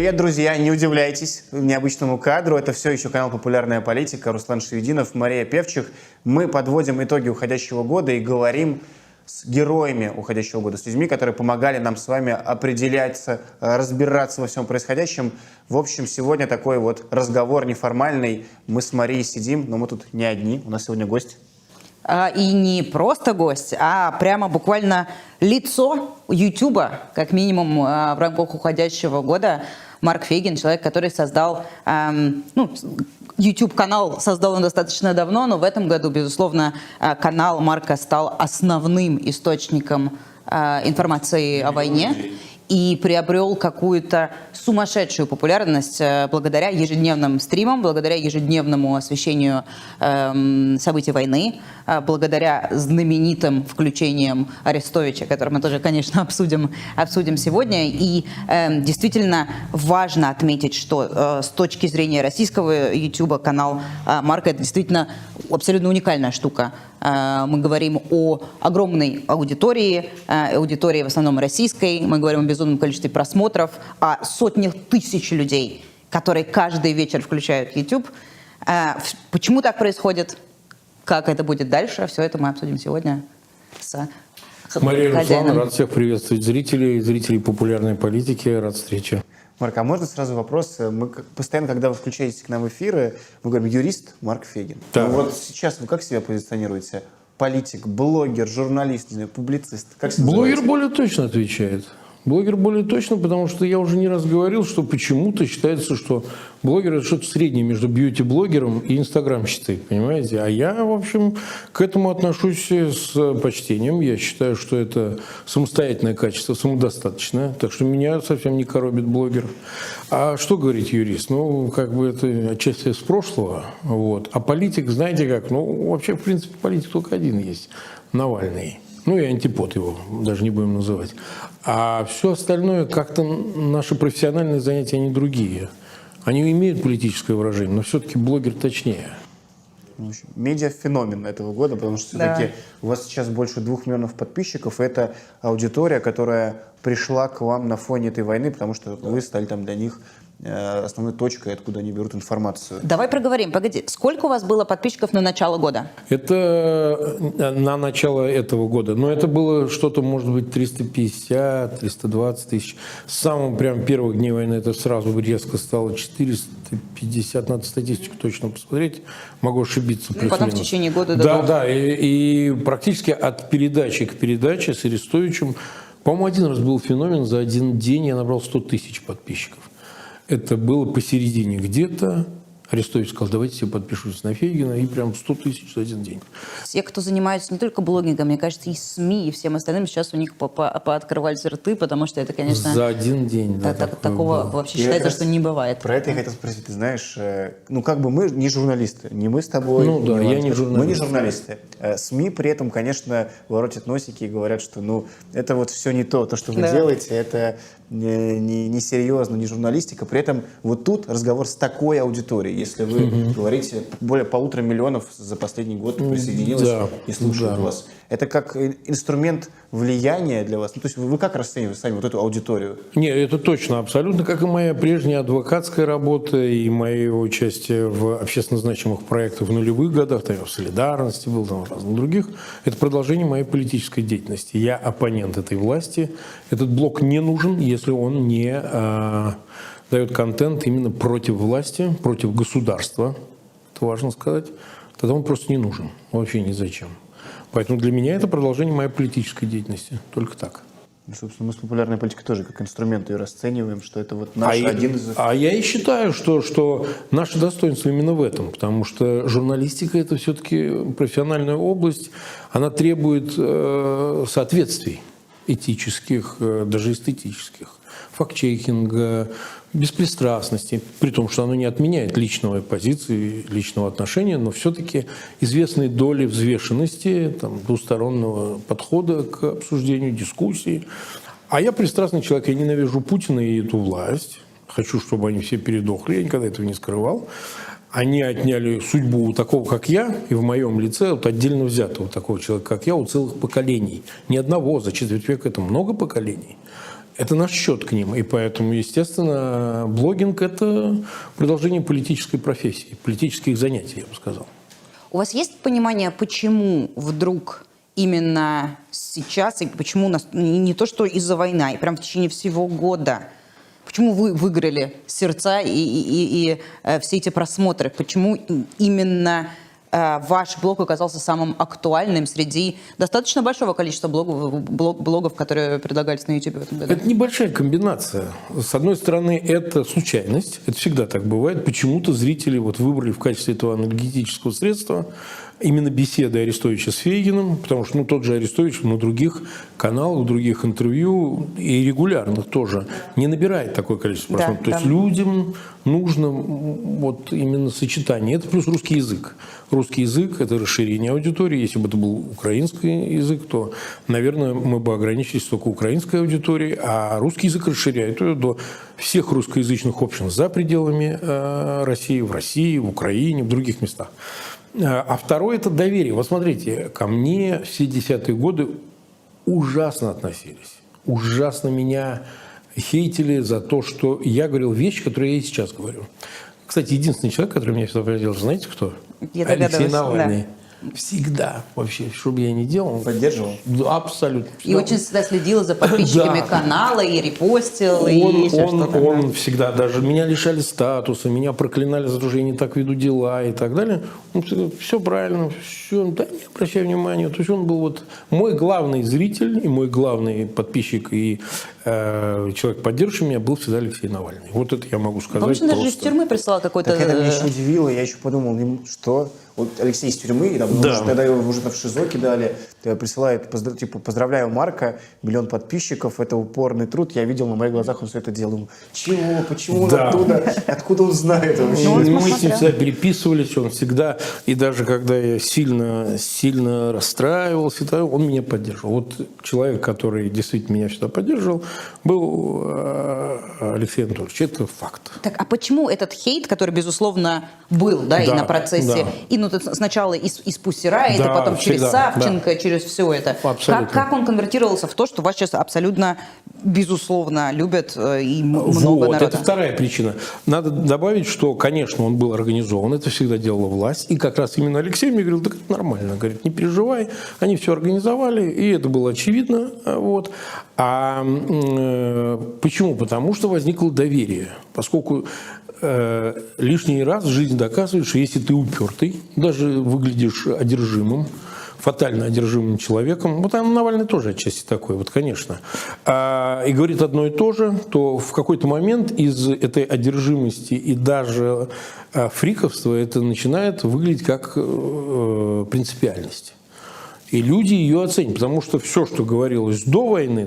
Привет, друзья! Не удивляйтесь необычному кадру. Это все еще канал «Популярная политика». Руслан Шевединов, Мария Певчих. Мы подводим итоги уходящего года и говорим с героями уходящего года, с людьми, которые помогали нам с вами определяться, разбираться во всем происходящем. В общем, сегодня такой вот разговор неформальный. Мы с Марией сидим, но мы тут не одни. У нас сегодня гость. И не просто гость, а прямо буквально лицо Ютуба, как минимум в рамках уходящего года. Марк Фейгин, человек, который создал, YouTube-канал создал он достаточно давно, но в этом году, безусловно, канал Марка стал основным источником информации о войне и приобрел какую-то сумасшедшую популярность благодаря ежедневным стримам, благодаря ежедневному освещению событий войны, благодаря знаменитым включениям Арестовича, который мы тоже, конечно, обсудим сегодня. И действительно важно отметить, что с точки зрения российского YouTube канал Марка — это действительно абсолютно уникальная штука. Мы говорим о огромной аудитории в основном российской, мы говорим о безумном количестве просмотров, о сотнях тысяч людей, которые каждый вечер включают YouTube. Почему так происходит? Как это будет дальше? Все это мы обсудим сегодня с Мария, хозяином. Руслан, рад всех приветствовать зрителей популярной политики. Рад встрече. Марк, а можно сразу вопрос? Мы постоянно, когда вы включаетесь к нам в эфиры, мы говорим юрист Марк Фейгин. Да. Ну вот сейчас вы как себя позиционируете? Политик, блогер, журналист, не знаю, публицист? Как себя Блогер называете? более точно отвечает. Блогер более точно, потому что я уже не раз говорил, что почему-то считается, что блогер — это что-то среднее между бьюти-блогером и инстаграмщицей, понимаете? А я, в общем, к этому отношусь с почтением. Я считаю, что это самостоятельное качество, самодостаточное. Так что меня совсем не коробит блогер. А что говорит юрист? Ну, как бы это отчасти с прошлого. Вот. А политик, знаете как? Ну, вообще, в принципе, политик только один есть — Навальный. Ну и антипод его, даже не будем называть. А все остальное, как-то наши профессиональные занятия, они другие. Они имеют политическое выражение, но все-таки блогер точнее. Медиафеномен этого года, потому что все-таки у вас сейчас больше 2 миллионов подписчиков, и это аудитория, которая пришла к вам на фоне этой войны, потому что вы стали там для них основной точкой, откуда они берут информацию. Давай проговорим. Погоди, сколько у вас было подписчиков на начало года? Это на начало этого года. Но это было что-то, может быть, 350-320 тысяч. С самого прям первых дней войны это сразу резко стало 450. Надо статистику точно посмотреть. Могу ошибиться. Потом в течение года Да. И практически от передачи к передаче с Арестовичем, по-моему, один раз был феномен. За один день я набрал 100 тысяч подписчиков. Это было посередине где-то. Арестович сказал: давайте все подпишутся на Фейгина, и прям 100 тысяч за один день. Те, кто занимаются не только блогингом, мне кажется, и СМИ, и всем остальным, сейчас у них пооткрывались рты, потому что это, конечно... За один день, да. Такого было. вообще считается, что не бывает. Про это я хотел спросить. Ты знаешь, ну как бы мы не журналисты, не мы с тобой. Ну да, я не журналист. Мы не журналисты. СМИ при этом, конечно, воротят носики и говорят, что ну это вот все не то, что вы делаете, это не серьезно, не журналистика. При этом вот тут разговор с такой аудиторией. Если вы говорите, более 1,5 миллиона за последний год присоединилось и слушают вас. Это как инструмент влияния для вас? Ну, то есть вы как расцениваете сами вот эту аудиторию? Нет, это точно, абсолютно, как и моя прежняя адвокатская работа и мое участие в общественно значимых проектах в нулевых годах, там, в «Солидарности» был, там, в разных других. Это продолжение моей политической деятельности. Я оппонент этой власти. Этот блок не нужен, если он не дает контент именно против власти, против государства. Это важно сказать. Тогда он просто не нужен. Вообще ни зачем. Поэтому для меня это продолжение моей политической деятельности. Только так. Ну, собственно, мы с популярной политикой тоже как инструмент ее расцениваем, что это вот наш один из... А я и считаю, что наше достоинство именно в этом, потому что журналистика — это все-таки профессиональная область, она требует соответствий этических, даже эстетических, факт-чекинга, беспристрастности, при том, что оно не отменяет личной позиции, личного отношения, но все-таки известные доли взвешенности, там, двустороннего подхода к обсуждению, дискуссии. А я пристрастный человек, я ненавижу Путина и эту власть, хочу, чтобы они все передохли, я никогда этого не скрывал. Они отняли судьбу у такого, как я, и в моем лице, вот отдельно взятого такого человека, как я, у целых поколений. Ни одного, за четверть века это много поколений. Это наш счет к ним. И поэтому, естественно, блогинг – это продолжение политической профессии, политических занятий, я бы сказал. У вас есть понимание, почему вдруг именно сейчас, и почему не то, что из-за войны, а прям в течение всего года, почему вы выиграли сердца и все эти просмотры? Почему именно ваш блог оказался самым актуальным среди достаточно большого количества блогов, которые предлагались на YouTube в этом году? Это небольшая комбинация. С одной стороны, это случайность. Это всегда так бывает. Почему-то зрители выбрали в качестве этого аналитического средства именно беседы Арестовича с Фейгиным, потому что тот же Арестович на других каналах, в других интервью и регулярно тоже не набирает такое количество просмотров. То есть людям нужно именно сочетание. Это плюс русский язык. Русский язык – это расширение аудитории. Если бы это был украинский язык, то, наверное, мы бы ограничились только украинской аудиторией, а русский язык расширяет ее до всех русскоязычных общин за пределами России, в Украине, в других местах. А второе – это доверие. Вот смотрите, ко мне все 10-е годы ужасно относились. Ужасно меня хейтили за то, что я говорил вещи, которые я и сейчас говорю. Кстати, единственный человек, который меня всегда поддерживал, знаете кто? Алексей Навальный. Да. Всегда, вообще, что бы я ни делал. Поддерживал? Абсолютно. И очень всегда следил за подписчиками канала, и репостил, Он всегда, даже меня лишали статуса, меня проклинали за то, что я не так веду дела и так далее. Он всегда, все правильно, все, да, не обращай внимания. То есть он был мой главный зритель, и мой главный подписчик, и человек, поддерживающий меня, был всегда Алексей Навальный. Вот это я могу сказать. Помнишь, даже из тюрьмы прислал какой-то... Так это меня еще удивило, я еще подумал, что... Алексей из тюрьмы, тогда его уже в ШИЗО кидали, присылает, поздравляю Марка, 1 миллион подписчиков, это упорный труд. Я видел на моих глазах, он все это делал. Думаю, чего? Почему он оттуда? Откуда он знает вообще? Мы с ним всегда переписывались, он всегда, и даже когда я сильно расстраивался, он меня поддерживал. Человек, который действительно меня всегда поддерживал, был Алексей Анатольевич. Это факт. Так, а почему этот хейт, который, безусловно, был, и на процессе, сначала из Pussy Riot, а потом через Савченко, через все это. Как он конвертировался в то, что вас сейчас абсолютно, безусловно, любят и много народа? Это вторая причина. Надо добавить, что, конечно, он был организован, это всегда делала власть. И как раз именно Алексей мне говорил, так это нормально. Говорит, не переживай, они все организовали, и это было очевидно. А почему? Потому что возникло доверие. Поскольку лишний раз жизнь доказывает, что если ты упертый, даже выглядишь одержимым, фатально одержимым человеком, Навальный тоже отчасти такой, конечно, и говорит одно и то же, то в какой-то момент из этой одержимости и даже фриковства это начинает выглядеть как принципиальность. И люди ее оценят, потому что все, что говорилось до войны,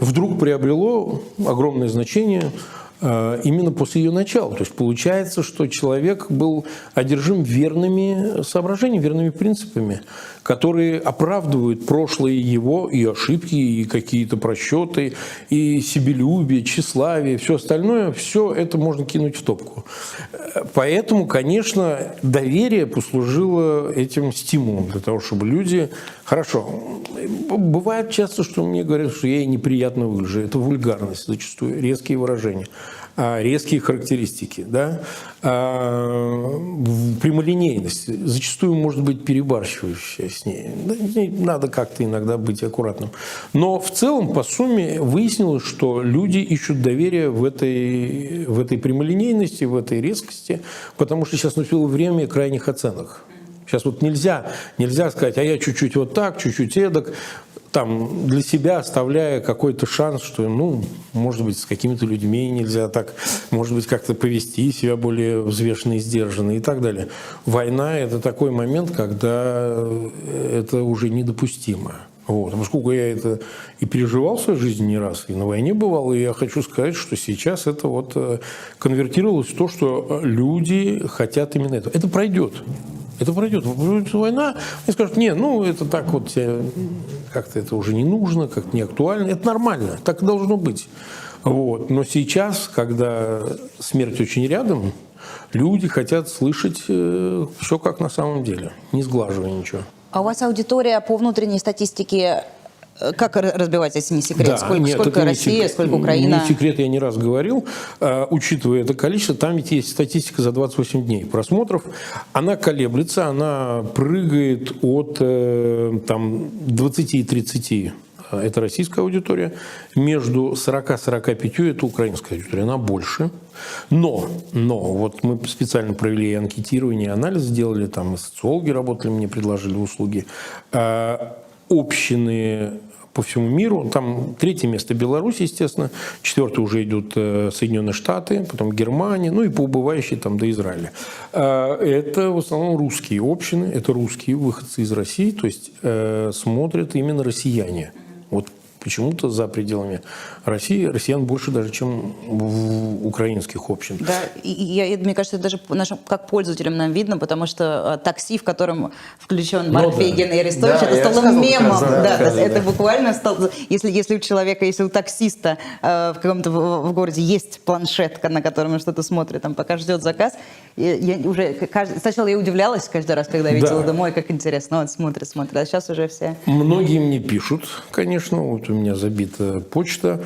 вдруг приобрело огромное значение именно после ее начала. То есть получается, что человек был одержим верными соображениями, верными принципами, которые оправдывают прошлое его, и ошибки, и какие-то просчеты, и себелюбие, тщеславие, все остальное, все это можно кинуть в топку. Поэтому, конечно, доверие послужило этим стимулом для того, чтобы люди... Хорошо, бывает часто, что мне говорят, что я неприятно выгляжу. Это вульгарность зачастую, резкие выражения, резкие характеристики, прямолинейность, зачастую может быть перебарщивающая с ней. Надо как-то иногда быть аккуратным. Но в целом, по сумме, выяснилось, что люди ищут доверие в этой прямолинейности, в этой резкости, потому что сейчас наступило время крайних оценок. Сейчас нельзя сказать, а я чуть-чуть так, чуть-чуть эдак, для себя оставляя какой-то шанс, что, может быть, с какими-то людьми нельзя так, может быть, как-то повести себя более взвешенно и сдержанно и так далее. Война – это такой момент, когда это уже недопустимо. Поскольку я это и переживал в своей жизни не раз, и на войне бывал, и я хочу сказать, что сейчас это конвертировалось в то, что люди хотят именно этого. Это пройдет. Это пройдет. Война, они скажут, это так как-то это уже не нужно, как-то не актуально. Это нормально, так и должно быть. Но сейчас, когда смерть очень рядом, люди хотят слышать все как на самом деле, не сглаживая ничего. А у вас аудитория по внутренней статистике Как разбивать, если не секрет? Да, Сколько, нет, сколько это не Россия, секрет. сколько Украина? Не секрет, я не раз говорил. Учитывая это количество, там ведь есть статистика за 28 дней просмотров. Она колеблется, она прыгает от там, 20 и 30. Это российская аудитория. Между 40-45 это украинская аудитория. Она больше. Но вот мы специально провели анкетирование, анализ сделали, там и социологи работали, мне предложили услуги. Общины по всему миру. Там третье место Беларусь, естественно. Четвертое уже идут Соединенные Штаты, потом Германия, ну и по убывающей там до Израиля. Это в основном русские общины, это русские выходцы из России, то есть смотрят именно россияне. Вот почему-то за пределами России россиян больше даже, чем в украинских общин. Да, мне кажется, это даже нашим, как пользователям нам видно, потому что такси, в котором включен Марк Фейгин и Арестович, Да, это стало мемом. рассказывал, Это буквально стало... Если у человека, если у таксиста в каком-то в городе есть планшетка, на котором он что-то смотрит, там, пока ждет заказ, сначала я удивлялась каждый раз, когда видела домой, как интересно, вот смотрит, а сейчас уже все... Многие мне пишут, конечно, вот у меня забита почта,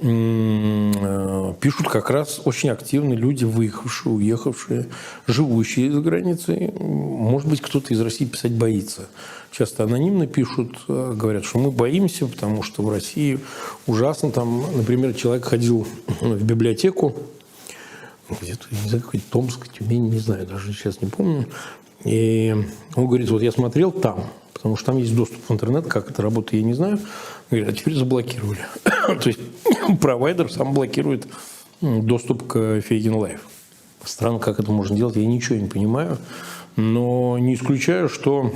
пишут как раз очень активно люди, выехавшие, уехавшие, живущие за границей. Может быть, кто-то из России писать боится. Часто анонимно пишут, говорят, что мы боимся, потому что в России ужасно. Там, например, человек ходил в библиотеку, где-то, не знаю, какой-то Томск, Тюмень, не знаю, даже сейчас не помню. И он говорит, вот я смотрел там, потому что там есть доступ в интернет, как это работает, я не знаю. Говорит, а теперь заблокировали. То есть провайдер сам блокирует доступ к Фейгин Лайв. Странно, как это можно делать, я ничего не понимаю. Но не исключаю, что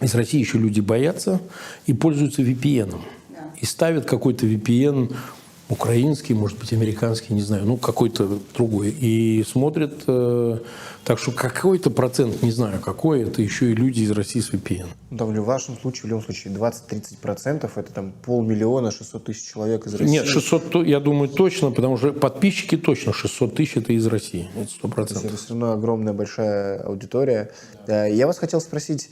из России еще люди боятся и пользуются VPN. И ставят какой-то VPN украинский, может быть, американский, не знаю, ну, какой-то другой. И смотрят, так что какой-то процент, не знаю какой, это еще и люди из России с VPN. Да, в вашем случае, в любом случае, 20-30% это там 500 000, 600 000 человек из России. Нет, 600, я думаю, точно, потому что подписчики точно 600 000 это из России, это 100%. Это все равно огромная большая аудитория. Я вас хотел спросить,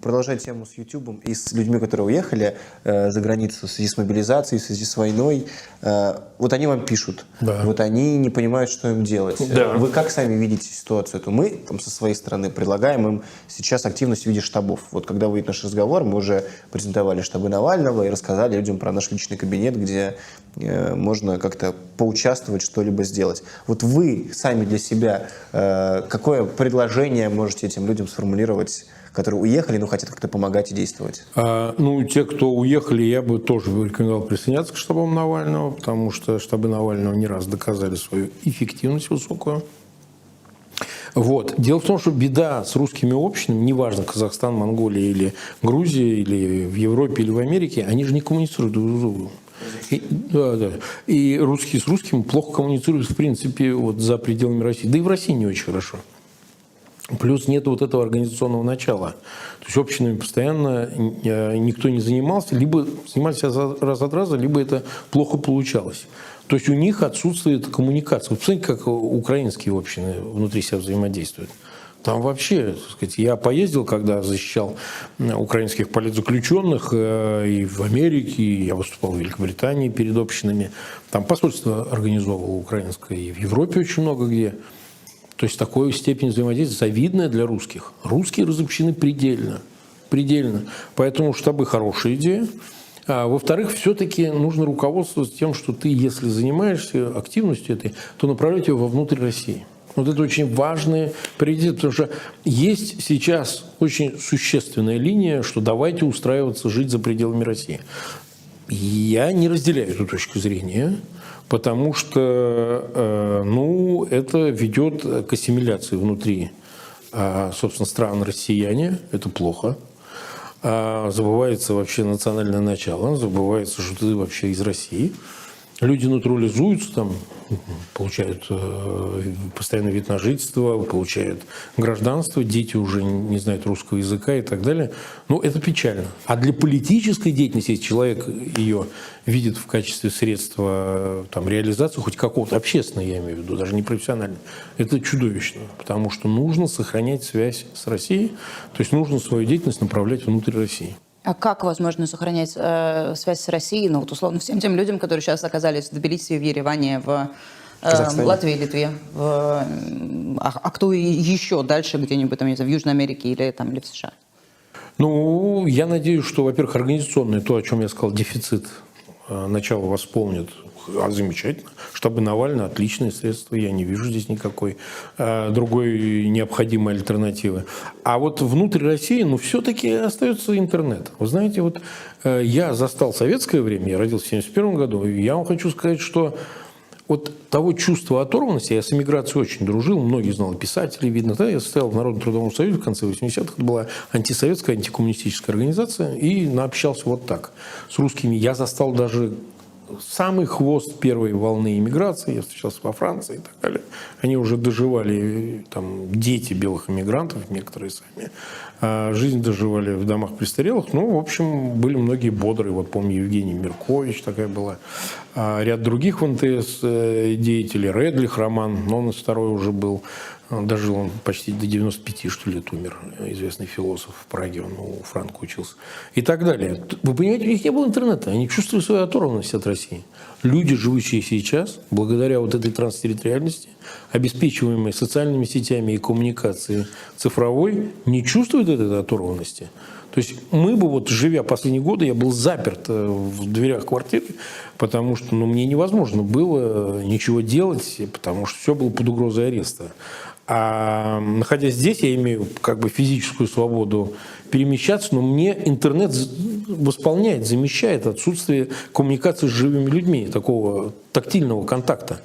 продолжая тему с YouTube и с людьми, которые уехали за границу в связи с мобилизацией, в связи с войной. Вот они вам пишут, вот они не понимают, что им делать. Да. Вы как сами видите ситуацию? То мы там, со своей стороны предлагаем им сейчас активность в виде штабов. Вот когда выйдет наш разговор, мы уже презентовали штабы Навального и рассказали людям про наш личный кабинет, где можно как-то поучаствовать, что-либо сделать. Вот вы сами для себя какое предложение можете этим людям сформулировать, которые уехали, но хотят как-то помогать и действовать? Ну, те, кто уехали, я бы тоже рекомендовал присоединяться к штабам Навального, потому что штабы Навального не раз доказали свою эффективность высокую. Вот. Дело в том, что беда с русскими общинами, неважно, Казахстан, Монголия или Грузия, или в Европе, или в Америке, они же не коммуницируют друг с другом. И русские с русскими плохо коммуницируют, в принципе, вот за пределами России. Да и в России не очень хорошо. Плюс нет вот этого организационного начала. То есть общинами постоянно никто не занимался, либо занимались раз от раза, либо это плохо получалось. То есть у них отсутствует коммуникация. Вот посмотрите, как украинские общины внутри себя взаимодействуют. Там вообще, так сказать, я поездил, когда защищал украинских политзаключенных и в Америке, и я выступал в Великобритании перед общинами. Там посольство организовывало украинское, и в Европе очень много где. То есть такой степень взаимодействия завидная для русских. Русские разобщены предельно. Предельно. Поэтому штабы хорошая идея. А во-вторых, все-таки нужно руководствоваться тем, что ты, если занимаешься активностью этой, то направлять ее вовнутрь России. Вот это очень важный приоритет, потому что есть сейчас очень существенная линия, что давайте устраиваться, жить за пределами России. Я не разделяю эту точку зрения, потому что ну, это ведет к ассимиляции внутри, собственно, стран россияне. Это плохо. Забывается вообще национальное начало, забывается, что ты вообще из России. Люди натурализуются, там, получают постоянный вид на жительство, получают гражданство, дети уже не знают русского языка и так далее. Ну, это печально. А для политической деятельности, если человек ее видит в качестве средства там, реализации, хоть какого-то, общественного, я имею в виду, даже не профессионального, это чудовищно. Потому что нужно сохранять связь с Россией, то есть нужно свою деятельность направлять внутрь России. А как возможно сохранять связь с Россией, ну, вот условно, всем тем людям, которые сейчас оказались в Тбилиси, в Ереване, в Латвии, Литве, а кто еще дальше где-нибудь, там, не знаю, в Южной Америке или в США? Ну, я надеюсь, что, во-первых, организационный, то, о чем я сказал, дефицит, начало восполнит. Замечательно. Штабы Навального – отличное средство. Я не вижу здесь никакой другой необходимой альтернативы. А вот внутри России, все-таки остается интернет. Вы знаете, вот я застал советское время, я родился в 1971 году, и я вам хочу сказать, что вот того чувства оторванности, я с эмиграцией очень дружил, многие знали писателей, видно, да, я состоял в Народном трудовом союзе в конце 80-х, это была антисоветская, антикоммунистическая организация, и общался вот так с русскими. Я застал даже самый хвост первой волны иммиграции, я встречался во Франции и так далее. Они уже доживали, там, дети белых иммигрантов, некоторые сами, жизнь доживали в домах престарелых. Ну, в общем, были многие бодрые. Вот помню, Евгений Меркович такая была. Ряд других в НТС деятелей. Редлих Роман, но он второй уже был. Дожил он почти до 95, что ли, лет умер. Известный философ в Праге, он у Франка учился. И так далее. Вы понимаете, у них не было интернета. Они чувствовали свою оторванность от России. Люди, живущие сейчас, благодаря вот этой транстерриториальности, обеспечиваемой социальными сетями и коммуникацией цифровой, не чувствуют этой оторванности. То есть мы бы, вот, живя последние годы, я был заперт в дверях квартиры, потому что мне невозможно было ничего делать, потому что все было под угрозой ареста. А находясь здесь, я имею как бы физическую свободу перемещаться, но мне интернет восполняет, замещает отсутствие коммуникации с живыми людьми, такого тактильного контакта.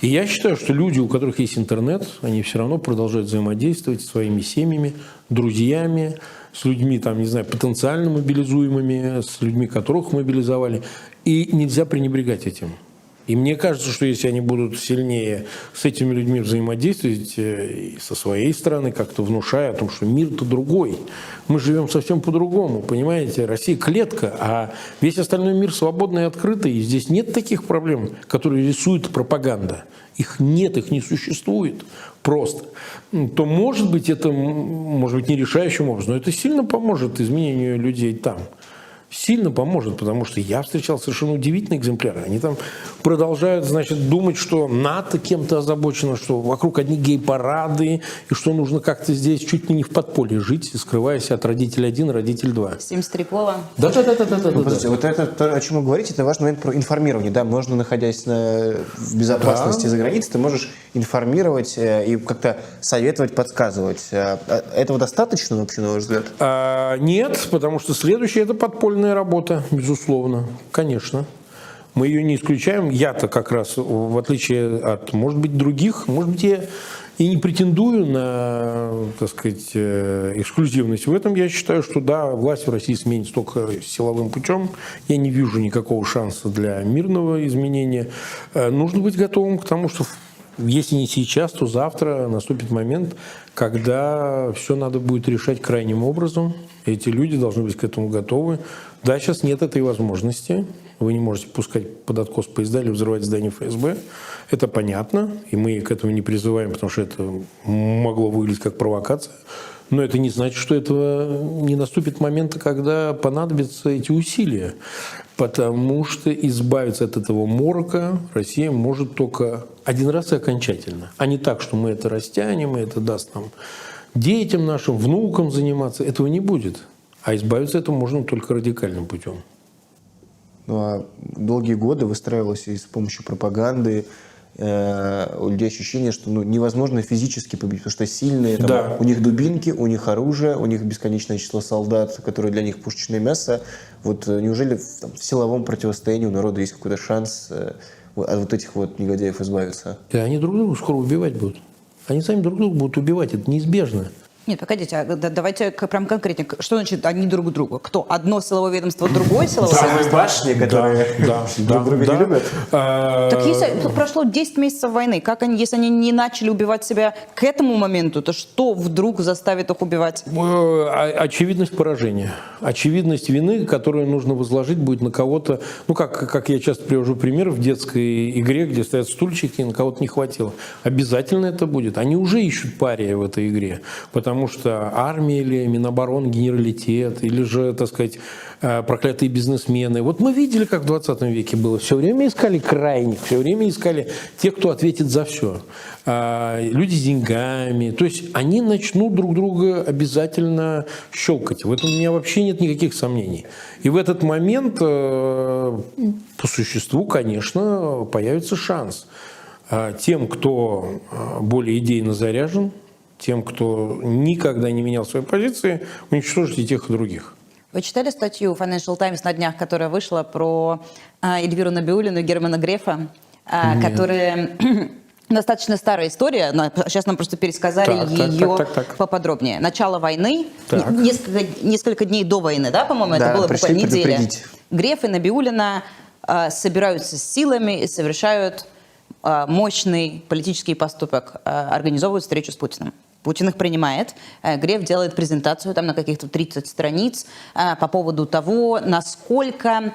И я считаю, что люди, у которых есть интернет, они все равно продолжают взаимодействовать со своими семьями, друзьями, с людьми, там, не знаю, потенциально мобилизуемыми, с людьми, которых мобилизовали. И нельзя пренебрегать этим. И мне кажется, что если они будут сильнее с этими людьми взаимодействовать, и со своей стороны как-то внушая о том, что мир-то другой, мы живем совсем по-другому, понимаете? Россия клетка, а весь остальной мир свободный и открытый, и здесь нет таких проблем, которые рисует пропаганда. Их нет, их не существует просто. То, может быть, это, может быть, не решающим образом, но это сильно поможет изменению людей там. Сильно поможет, потому что я встречал совершенно удивительные экземпляры. Они там продолжают, значит, думать, что НАТО кем-то озабочено, что вокруг одни гей-парады, и что нужно как-то здесь чуть ли не в подполье жить, скрываясь от родителя 1, родитель 2. 73 пола. Да. Вот это, то, о чем вы говорите, это важный момент про информирование. Да, можно, находясь в безопасности за границей, ты можешь информировать и как-то советовать, подсказывать. Этого достаточно, вообще, на ваш взгляд? Нет, потому что следующее – это подпольная работа, безусловно, конечно. Мы ее не исключаем. Я-то как раз, в отличие от, может быть, других, может быть, я и не претендую на, так сказать, эксклюзивность. В этом я считаю, что да, власть в России сменится только силовым путем. Я не вижу никакого шанса для мирного изменения. Нужно быть готовым к тому, что если не сейчас, то завтра наступит момент, когда все надо будет решать крайним образом. Эти люди должны быть к этому готовы. Да, сейчас нет этой возможности. Вы не можете пускать под откос поезда или взрывать здание ФСБ. Это понятно, и мы к этому не призываем, потому что это могло выглядеть как провокация. Но это не значит, что этого не наступит момента, когда понадобятся эти усилия. Потому что избавиться от этого морока Россия может только один раз и окончательно. А не так, что мы это растянем, и это даст нам детям нашим, внукам заниматься. Этого не будет. А избавиться от этого можно только радикальным путем. Ну, а долгие годы выстраивалось и с помощью пропаганды, у людей ощущение, что невозможно физически победить, потому что сильные, там, да. У них дубинки, у них оружие, у них бесконечное число солдат, которые для них пушечное мясо. Вот неужели в силовом противостоянии у народа есть какой-то шанс от вот этих вот негодяев избавиться? Да, они друг друга скоро убивать будут. Они сами друг друга будут убивать, это неизбежно. Нет, погодите, давайте прям конкретнее. Что значит они друг друга? Кто? Одно силовое ведомство, другое силовое ведомство? Башни, которые друг друга не любят. Так если прошло 10 месяцев войны, как они, если они не начали убивать себя к этому моменту, то что вдруг заставит их убивать? Очевидность поражения. Очевидность вины, которую нужно возложить будет на кого-то. Ну, как я часто привожу пример в детской игре, где стоят стульчики, и на кого-то не хватило. Обязательно это будет. Они уже ищут пария в этой игре. Потому потому что армия или Минобороны, генералитет, или же, так сказать, проклятые бизнесмены. Вот мы видели, как в 20 веке было. Все время искали крайних, все время искали тех, кто ответит за все. Люди с деньгами. То есть они начнут друг друга обязательно щелкать. В этом у меня вообще нет никаких сомнений. И в этот момент, по существу, конечно, появится шанс тем, кто более идейно заряжен, тем, кто никогда не менял своей позиции, уничтожить и тех, и других. Вы читали статью Financial Times на днях, которая вышла про Эльвиру Набиуллину и Германа Грефа, которые... Достаточно старая история, но сейчас нам просто пересказали ее поподробнее. Начало войны, несколько дней до войны, да, по-моему, это было буквально неделя. Греф и Набиуллина собираются с силами и совершают мощный политический поступок, организовывают встречу с Путиным. Путин их принимает. Греф делает презентацию там на каких-то 30 страниц по поводу того, насколько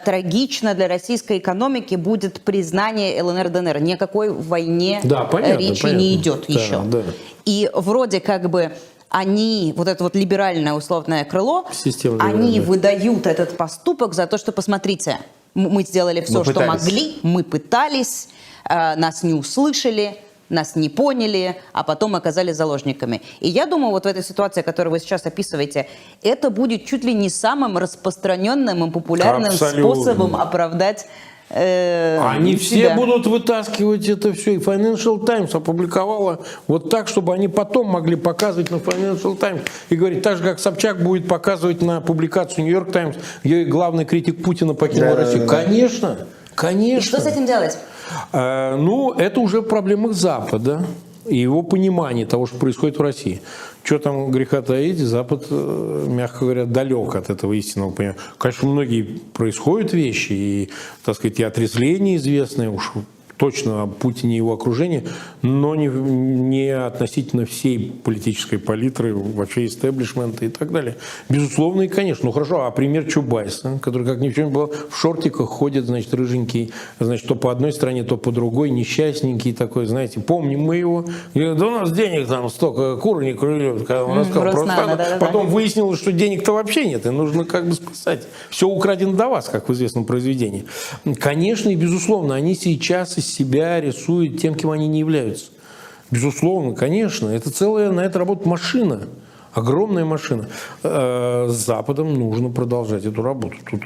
трагично для российской экономики будет признание ЛНР-ДНР. Ни о какой войне речи не идет еще. Да. И вроде как бы они, вот это вот либеральное условное крыло, они выдают этот поступок за то, что, посмотрите, мы сделали все, что могли, мы пытались, нас не услышали, нас не поняли, а потом оказались заложниками. И я думаю, вот в этой ситуации, которую вы сейчас описываете, это будет чуть ли не самым распространенным и популярным способом оправдать они все будут вытаскивать это все. И Financial Times опубликовала вот так, чтобы они потом могли показывать на Financial Times и говорить, так же, как Собчак будет показывать на публикацию New York Times, где главный критик Путина покинул Россию. Конечно, конечно. И что с этим делать? Ну, это уже проблема Запада и его понимание того, что происходит в России. Что там греха таить, Запад, мягко говоря, далек от этого истинного понимания. Конечно, многие происходят вещи, и, так сказать, и отрезвления известные, уж точно о Путине и его окружении, но не относительно всей политической палитры, вообще истеблишмента и так далее. Безусловно, и конечно. Ну хорошо, а пример Чубайса, который, как ни в чем не было, в шортиках ходит, значит, рыженький, значит, то по одной стороне, то по другой, несчастненький такой, знаете, помним мы его. Да у нас денег там столько, куры не клюют. Потом выяснилось, что денег-то вообще нет, и нужно как бы спасать. Все украдено до вас, как в известном произведении. Конечно, и безусловно, они сейчас из себя рисуют тем, кем они не являются. Безусловно, конечно. Это целая на это работает машина. Огромная машина. С Западом нужно продолжать эту работу. Тут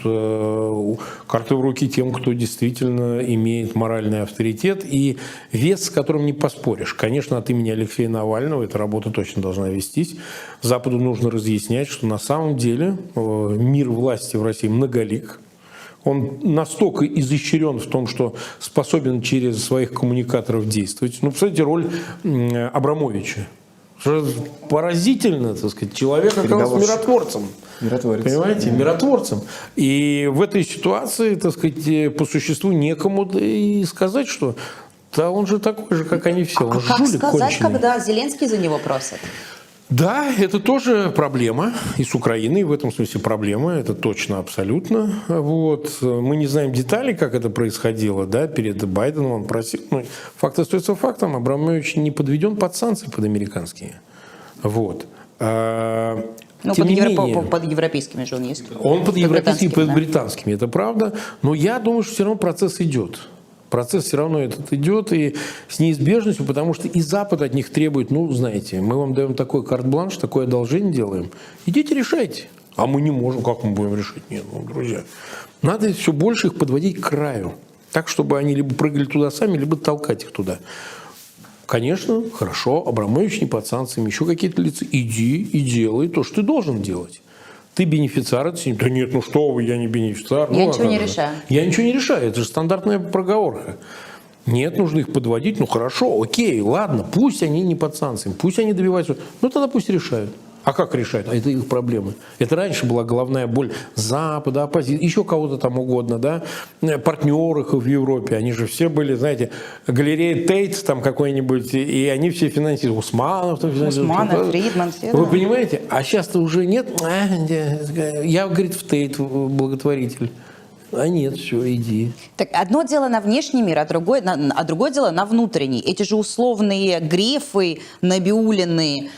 карты в руки тем, кто действительно имеет моральный авторитет и вес, с которым не поспоришь. Конечно, от имени Алексея Навального эта работа точно должна вестись. Западу нужно разъяснять, что на самом деле мир власти в России многолик. Он настолько изощрен в том, что способен через своих коммуникаторов действовать. Ну, представляете, роль Абрамовича. Поразительно, так сказать, человек оказался миротворцем. Миротворец. Понимаете, миротворцем. И в этой ситуации, так сказать, по существу некому и сказать, что да он же такой же, как они все. Он как жулик сказать, конченый. когда Зеленский за него просит? Да, это тоже проблема и с Украиной, в этом смысле проблема, это точно, абсолютно. Вот. Мы не знаем деталей, как это происходило, да, перед Байденом он просил. Ну, факт остается фактом, Абрамович не подведен под санкции, под американские. Вот. Ну, под европейскими же он есть. Он под европейскими и под британскими, это правда. Но я думаю, что все равно процесс идет. Процесс все равно этот идет, и с неизбежностью, потому что и Запад от них требует, ну, знаете, мы вам даем такой карт-бланш, такое одолжение делаем, идите решайте. А мы не можем, как мы будем решать? Нет, ну, друзья, надо все больше их подводить к краю, так, чтобы они либо прыгали туда сами, либо толкать их туда. Конечно, хорошо, Абрамович не под санкциями, еще какие-то лица, иди и делай то, что ты должен делать. Ты бенефициар, да нет, ну что вы, я не бенефициар. Я ничего не решаю. Я ничего не решаю, это же стандартная проговорка. Нет, нужно их подводить, ну хорошо, окей, ладно, пусть они не под санкциями, пусть они добиваются, ну тогда пусть решают. А как решают? А это их проблемы. Это раньше была головная боль Запада, оппозиции, еще кого-то там угодно, да, партнеров в Европе. Они же все были, знаете, галерея Тейт там какой-нибудь, и они все финансируют. Усманов там финансируют. Усманов, Фридман, все. Вы понимаете? А сейчас-то уже нет. Я, говорит, в Тейт благотворитель. А нет, все, иди. Так одно дело на внешний мир, а другое дело на внутренний. Эти же условные Грефы, Набиуллины,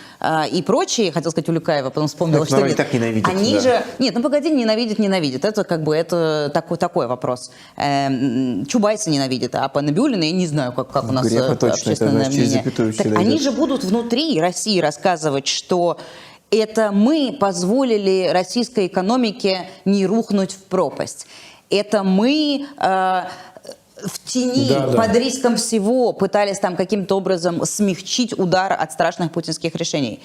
и прочие, хотел сказать Улюкаева, потом вспомнила, Так что народ нет. так ненавидит, Они да. же... Нет, ну погоди, ненавидит. Это как бы это такой вопрос. Чубайса ненавидит, а по Набиуллиной я не знаю, как у нас Грефа точно, это, общественное знаешь, через мнение. запятую Так всегда они идет. же будут внутри России рассказывать, что это мы позволили российской экономике не рухнуть в пропасть. Это мы в тени, Да. под риском всего пытались там каким-то образом смягчить удар от страшных путинских решений.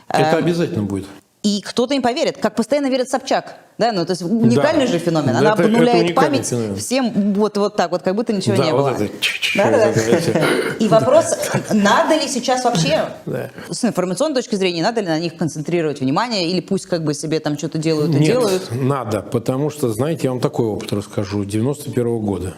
Это обязательно будет. И кто-то им поверит, как постоянно верит Собчак. Да, ну, то есть уникальный же феномен. Она Это обнуляет уникальный память феномен. всем вот так вот, как будто ничего Да, не вот было. это Да-да-да. вот это. И вопрос, надо ли сейчас вообще, Да. с информационной точки зрения, надо ли на них концентрировать внимание, или пусть как бы себе там что-то делают и Нет, делают. надо, потому что, знаете, я вам такой опыт расскажу. 91-го года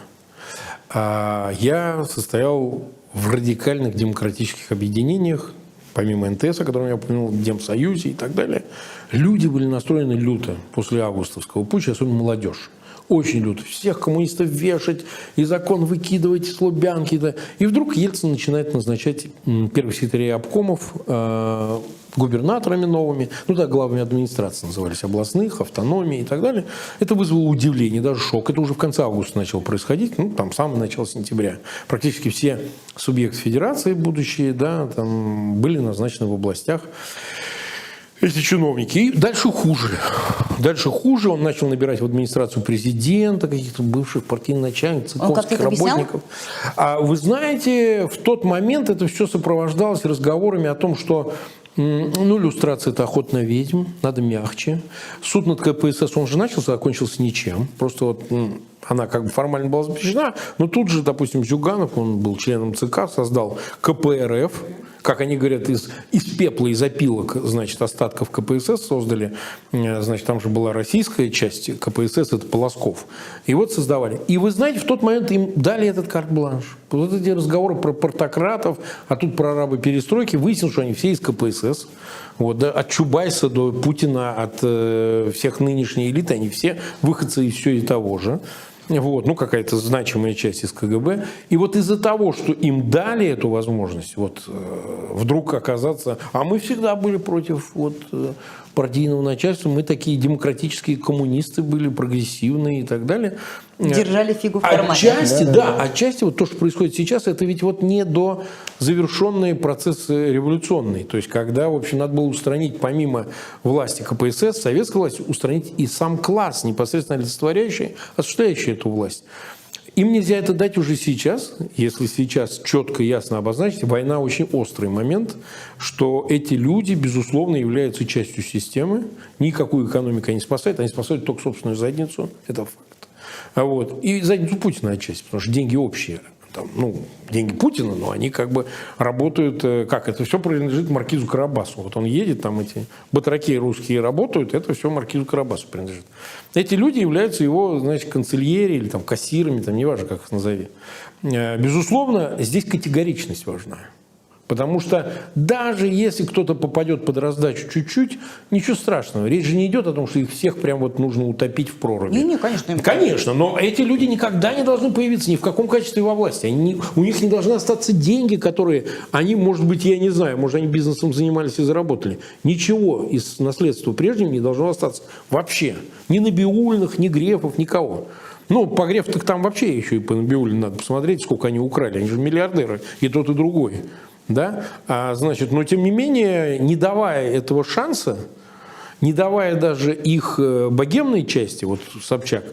я состоял в радикальных демократических объединениях, помимо НТС, о котором я упомянул, Демсоюзе и так далее. Люди были настроены люто после августовского путча, особенно молодежь. Очень люто. Всех коммунистов вешать, и закон выкидывать из Лубянки. Да. И вдруг Ельцин начинает назначать первых секретарей обкомов губернаторами новыми, ну да, главами администрации назывались, областных, автономии и так далее. Это вызвало удивление, даже шок. Это уже в конце августа начало происходить, ну там с самого начала сентября. Практически все субъекты федерации будущие, да, там были назначены в областях эти чиновники. И дальше хуже. Дальше хуже. Он начал набирать в администрацию президента, каких-то бывших партийных начальников, цыковских работников. А вы знаете, в тот момент это все сопровождалось разговорами о том, что ну, люстрация – это охота на ведьм, надо мягче. Суд над КПСС, он же начался, закончился ничем. Просто вот она как бы формально была запрещена, но тут же, допустим, Зюганов, он был членом ЦК, создал КПРФ, как они говорят, из пепла, из опилок, значит, остатков КПСС создали, значит, там же была российская часть КПСС, это Полосков. И вот создавали. И вы знаете, в тот момент им дали этот карт-бланш. Вот эти разговоры про партократов, а тут про арабы перестройки, выяснилось, что они все из КПСС. Вот, да, от Чубайса до Путина, от всех нынешней элиты, они все выходцы из все и того же. Вот, ну, какая-то значимая часть из КГБ. И вот из-за того, что им дали эту возможность вот, вдруг оказаться... А мы всегда были против вот, партийного начальства. Мы такие демократические коммунисты были, прогрессивные и так далее. Держали фигу в кармане. Отчасти, да, отчасти вот то, что происходит сейчас, это ведь вот не до завершенные процессы революционные. То есть, когда, в общем, надо было устранить, помимо власти КПСС, советской власти, устранить и сам класс, непосредственно олицетворяющий, осуществляющий эту власть. Им нельзя это дать уже сейчас, если сейчас четко и ясно обозначить. Война очень острый момент, что эти люди, безусловно, являются частью системы. Никакую экономику они спасают только собственную задницу. Это факт. Вот. И задницу Путина отчасти, потому что деньги общие. Там, ну, деньги Путина, но они как бы работают, как это все принадлежит маркизу Карабасу. Вот он едет, там эти батраки русские работают, это все маркизу Карабасу принадлежит. Эти люди являются его, значит, канцельери или там кассирами, там, неважно, как их назови. Безусловно, здесь категоричность важна. Потому что даже если кто-то попадет под раздачу чуть-чуть, ничего страшного. Речь же не идет о том, что их всех прям вот нужно утопить в проруби. Не, конечно. Конечно, но эти люди никогда не должны появиться ни в каком качестве во власти. У них не должны остаться деньги, которые они, может быть, я не знаю, может, они бизнесом занимались и заработали. Ничего из наследства прежнего не должно остаться вообще. Ни Набиуллиных, ни Грефов, никого. Ну, по Грефу так там вообще еще и по Набиуллиным надо посмотреть, сколько они украли. Они же миллиардеры, и тот, и другой. Да? Значит, но тем не менее, не давая этого шанса, не давая даже их богемной части, вот Собчак,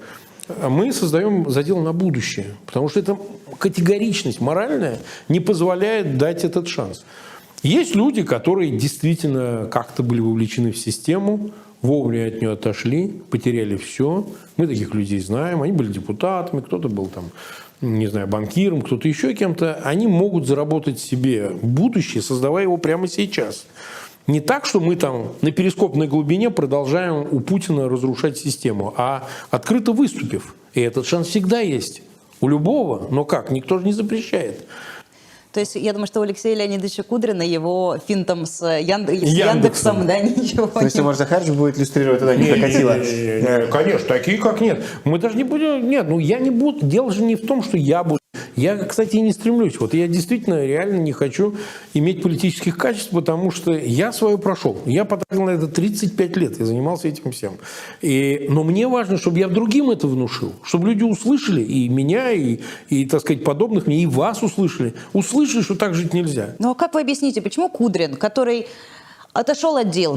мы создаем задел на будущее. Потому что эта категоричность моральная не позволяет дать этот шанс. Есть люди, которые действительно как-то были вовлечены в систему, вовремя от нее отошли, потеряли все. Мы таких людей знаем. Они были депутатами, кто-то был там, не знаю, банкиром, кто-то еще кем-то. Они могут заработать себе будущее, создавая его прямо сейчас. Не так, что мы там на перископной глубине продолжаем у Путина разрушать систему, а открыто выступив. И этот шанс всегда есть. У любого. Но как? Никто же не запрещает. То есть я думаю, что у Алексея Леонидовича Кудрина его финтом с Яндексом, да, ничего То есть, может, Захарович будет иллюстрировать тогда не крокодила? Конечно, такие как нет. Мы даже не будем... Нет, ну я не буду... Дело же не в том, что я буду Я, кстати, и не стремлюсь. Вот я действительно реально не хочу иметь политических качеств, потому что я свое прошел. Я потратил на это 35 лет, я занимался этим всем. Но мне важно, чтобы я другим это внушил, чтобы люди услышали и меня, и так сказать, подобных мне, и вас услышали. Услышали, что так жить нельзя. Ну а как вы объясните, почему Кудрин, который отошел от дел,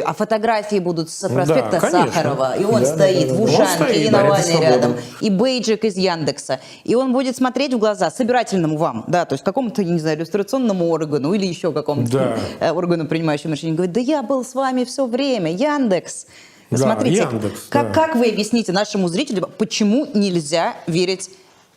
а фотографии будут с проспекта Сахарова, и он стоит в ушанке, и Навальный рядом, и бейджик из Яндекса, и он будет смотреть в глаза собирательному вам, да, то есть какому-то, не знаю, иллюстрационному органу или еще какому-то органу, принимающему решение, говорит, да я был с вами все время, Яндекс. Вы смотрите, Яндекс, как вы объясните нашему зрителю, почему нельзя верить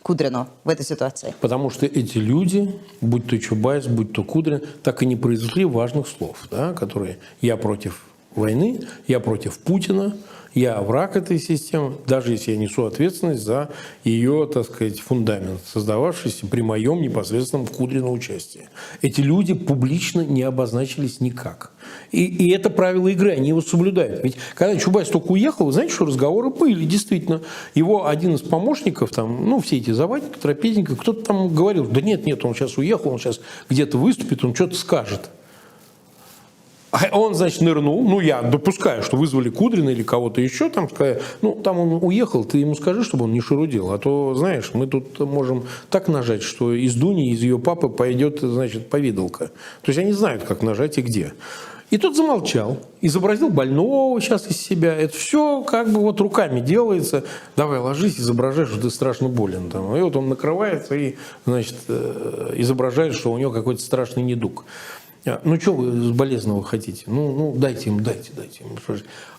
Кудрину в этой ситуации? Потому что эти люди, будь то Чубайс, будь то Кудрин, так и не произнесли важных слов, да, которые «я против войны», «я против Путина», «я враг этой системы», даже если я несу ответственность за ее, так сказать, фундамент, создававшийся при моем непосредственном Кудрино участии. Эти люди публично не обозначились никак. И это правило игры, они его соблюдают. Ведь когда Чубайс только уехал, вы знаете, что разговоры были, действительно. Его один из помощников, там, ну, все эти Завадник, Трапезников, кто-то там говорил, да нет, он сейчас уехал, он сейчас где-то выступит, он что-то скажет. А он, значит, нырнул, ну, я допускаю, что вызвали Кудрина или кого-то еще, там, сказали, ну, там он уехал, ты ему скажи, чтобы он не шарудил, а то, знаешь, мы тут можем так нажать, что из Дуни, из ее папы пойдет, значит, повидалка. То есть они знают, как нажать и где. И тот замолчал, изобразил больного сейчас из себя. Это все как бы вот руками делается. Давай ложись, изображай, что ты страшно болен. Там. И вот он накрывается и, значит, изображает, что у него какой-то страшный недуг. Ну, что вы с болезного хотите? Ну, дайте им.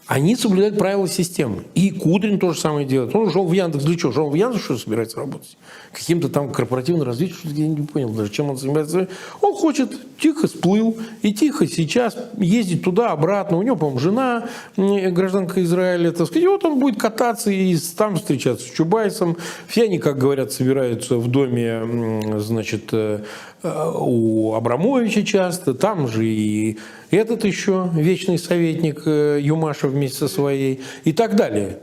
Они соблюдают правила системы. И Кудрин то же самое делает. Он ушел в Яндекс. Для чего? Он в Яндекс что собирается работать? Каким-то там корпоративным развитием? Что-то я не понял даже, чем он занимается. Он хочет, тихо сплыл, и тихо сейчас ездить туда-обратно. У него, по-моему, жена, гражданка Израиля, так сказать. И вот он будет кататься и там встречаться с Чубайсом. Все они, как говорят, собираются в доме, значит, у Абрамовича часто. Там же и этот еще вечный советник Юмашев вместе со своей и так далее.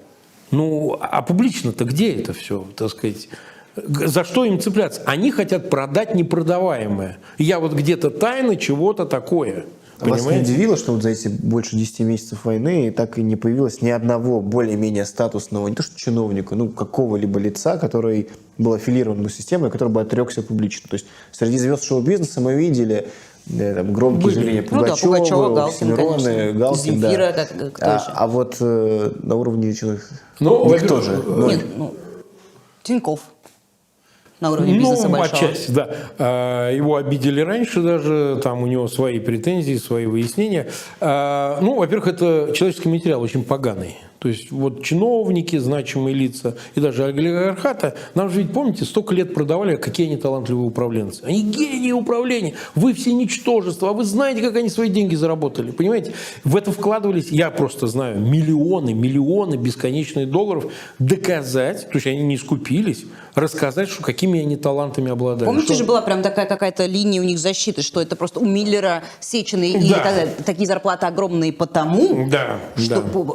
Ну, а публично-то где это все, так сказать? За что им цепляться? Они хотят продать непродаваемое. Я вот где-то тайно чего-то такое. Вас не удивило, что вот за эти больше 10 месяцев войны так и не появилось ни одного более-менее статусного, не то что чиновника, ну, какого-либо лица, который был аффилирован в систему, который бы отрекся публично? То есть среди звезд шоу-бизнеса мы видели там, громкие заявления Пугачева, Оксимирона, Галкин. Земфира, А вот на уровне человека никто же. Нет, Тинькофф. На уровне бизнеса большого. Отчасти, да. Его обидели раньше даже, там у него свои претензии, свои выяснения. Во-первых, это человеческий материал очень поганый. То есть вот чиновники, значимые лица и даже олигархата, нам же ведь, помните, столько лет продавали, какие они талантливые управленцы. Они гении управления, вы все ничтожества, а вы знаете, как они свои деньги заработали, понимаете? В это вкладывались, я просто знаю, миллионы, бесконечные долларов, доказать, то есть они не скупились, рассказать, что какими они талантами обладают. Помните же, была прям такая какая-то линия у них защиты, что это просто у Миллера, Сечина и такие зарплаты огромные потому,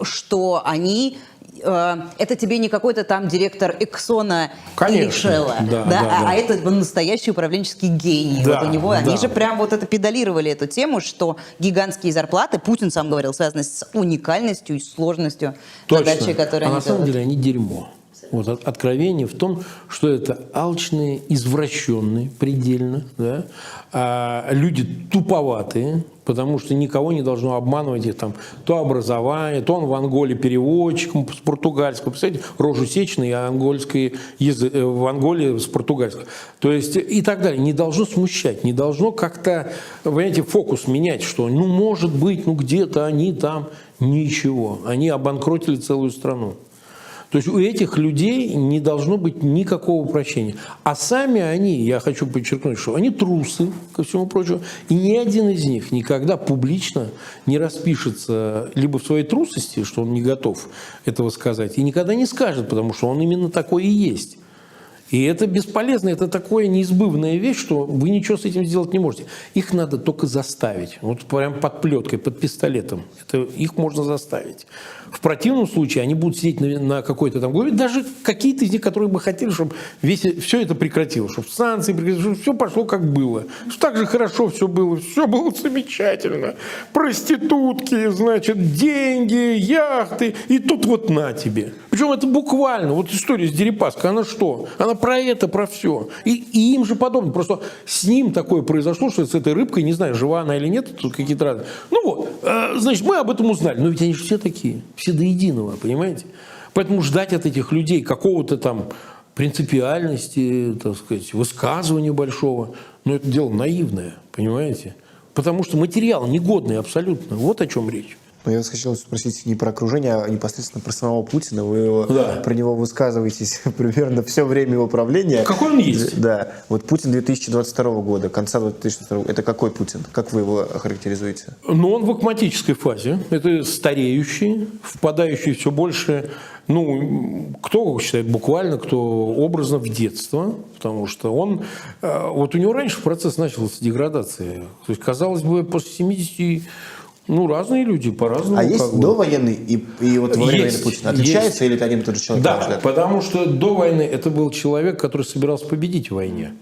что они... это тебе не какой-то там директор Эксона или Шелла, а это настоящий управленческий гений. Да, вот у него, они же прям вот это педалировали, эту тему, что гигантские зарплаты, Путин сам говорил, связаны с уникальностью и сложностью задачи, которые они на самом деле они дерьмо. Вот откровение в том, что это алчные, извращенные предельно, люди туповатые, потому что никого не должно обманывать их там то образование, то он в Анголе переводчиком с португальского, представляете, рожу Сечина и ангольский язык в Анголе с португальского. То есть и так далее. Не должно смущать, не должно как-то, понимаете, фокус менять, что ну может быть, ну где-то они там, ничего. Они обанкротили целую страну. То есть у этих людей не должно быть никакого прощения. А сами они, я хочу подчеркнуть, что они трусы, ко всему прочему, и ни один из них никогда публично не распишется либо в своей трусости, что он не готов этого сказать, и никогда не скажет, потому что он именно такой и есть. И это бесполезно, это такое неизбывная вещь, что вы ничего с этим сделать не можете. Их надо только заставить, вот прям под плеткой, под пистолетом. Это их можно заставить. В противном случае они будут сидеть на какой-то там главе, даже какие-то из них, которые бы хотели, чтобы все это прекратилось, чтобы санкции прекратились, чтобы все пошло как было. Что так же хорошо все было замечательно. Проститутки, значит, деньги, яхты, и тут вот на тебе. Причем это буквально, вот история с Дерипаской, она что? Она про это, про все. И им же подобно. Просто с ним такое произошло, что с этой рыбкой, не знаю, жива она или нет, тут какие-то разные. Ну вот, значит, мы об этом узнали. Но ведь они же все такие, все до единого, понимаете? Поэтому ждать от этих людей какого-то там принципиальности, так сказать, высказывания большого, ну это дело наивное, понимаете? Потому что материал негодный абсолютно. Вот о чем речь. Но я вас хотел спросить не про окружение, а непосредственно про самого Путина. Вы про него высказываетесь примерно все время его правления. Какой он есть? Да. Вот Путин 2022 года, конца 2022 года. Это какой Путин? Как вы его охарактеризуете? Ну, он в акматической фазе. Это стареющий, впадающий все больше, ну, кто считает буквально, кто образно в детство. Потому что он... Вот у него раньше процесс начался с деградации. То есть, казалось бы, после 70... Ну, разные люди по-разному. А есть довоенный и вот во время войны Путина? Отличается или это один и тот же человек? Да, потому что до войны это был человек, который собирался победить в войне.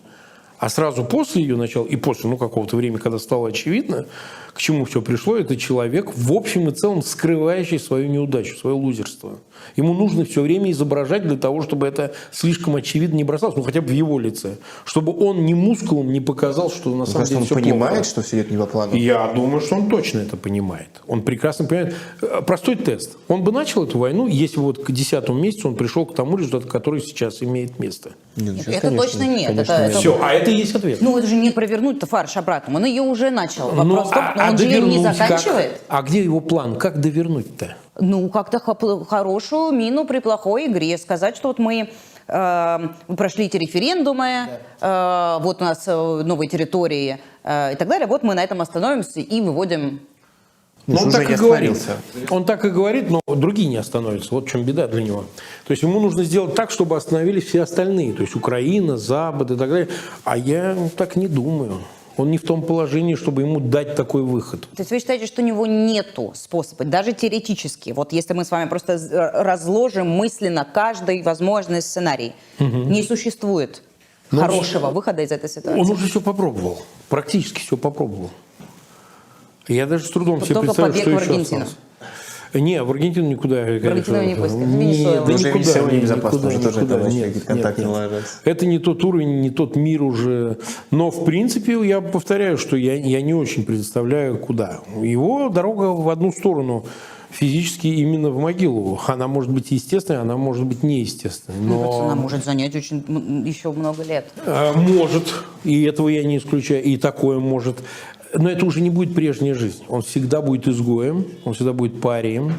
А сразу после ее начала и после какого-то времени, когда стало очевидно, к чему все пришло, это человек, в общем и целом, скрывающий свою неудачу, свое лузерство. Ему нужно все время изображать для того, чтобы это слишком очевидно не бросалось, хотя бы в его лице. Чтобы он ни мускулом не показал, что на самом деле все плохо. Он понимает, что все идет не по плану? Я думаю, что он точно это понимает. Он прекрасно понимает. Простой тест. Он бы начал эту войну, если вот к 10 месяцу он пришел к тому результату, который сейчас имеет место. Нет, сейчас, это точно нет. Все, а это и есть ответ. Ну, это же не провернуть-то фарш обратно. Он ее уже начал. Вопрос в том, он же ее не заканчивает. А где его план? Как довернуть-то? Ну, как-то хорошую мину при плохой игре. Сказать, что вот мы прошли эти референдумы, вот у нас новые территории и так далее. Вот мы на этом остановимся и выводим... Но он так и говорит. Он так и говорит, но другие не остановятся. Вот в чем беда для него. То есть ему нужно сделать так, чтобы остановились все остальные. То есть Украина, Запад и так далее. А я так не думаю. Он не в том положении, чтобы ему дать такой выход. То есть вы считаете, что у него нету способа, даже теоретически, вот если мы с вами просто разложим мысленно каждый возможный сценарий, не существует хорошего выхода из этой ситуации? Он уже все попробовал. Практически все попробовал. Я даже с трудом себе только представляю, что побег в еще Аргентину. осталось. Не, в Аргентину никуда. В Аргентину не пустят. Да никуда. Небезопасно, уже тоже никуда. какие-то контакты наладятся. Это не тот уровень, не тот мир уже. Но, в принципе, я повторяю, что я не очень представляю, куда. Его дорога в одну сторону. Физически именно в могилу. Она может быть естественной, она может быть неестественной. Но... Она может занять еще много лет. Может. И этого я не исключаю. И такое может. Но это уже не будет прежняя жизнь. Он всегда будет изгоем, он всегда будет парием.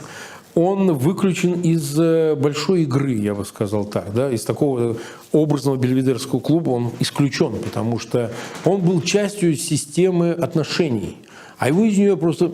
Он выключен из большой игры, я бы сказал так. Да? Из такого образного бельведерского клуба он исключен, потому что он был частью системы отношений. А его из нее просто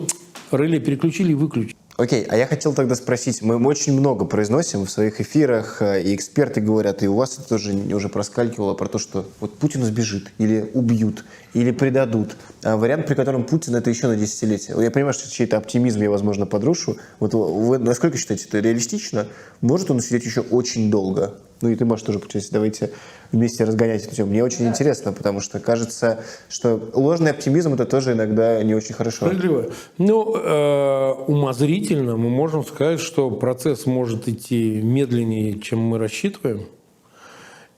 реле переключили и выключили. Окей, а я хотел тогда спросить, мы очень много произносим в своих эфирах, и эксперты говорят, и у вас это тоже уже проскакивало про то, что вот Путин сбежит, или убьют, или предадут. А вариант, при котором Путин это еще на десятилетие. Я понимаю, что чей-то оптимизм я, возможно, подрушу. Вот вы насколько считаете, это реалистично? Может он сидеть еще очень долго? Ну и ты, Маш, тоже, получается, давайте вместе разгонять эту тему. Мне очень интересно, потому что кажется, что ложный оптимизм это тоже иногда не очень хорошо. Справедливо. Ну, умозрительно мы можем сказать, что процесс может идти медленнее, чем мы рассчитываем.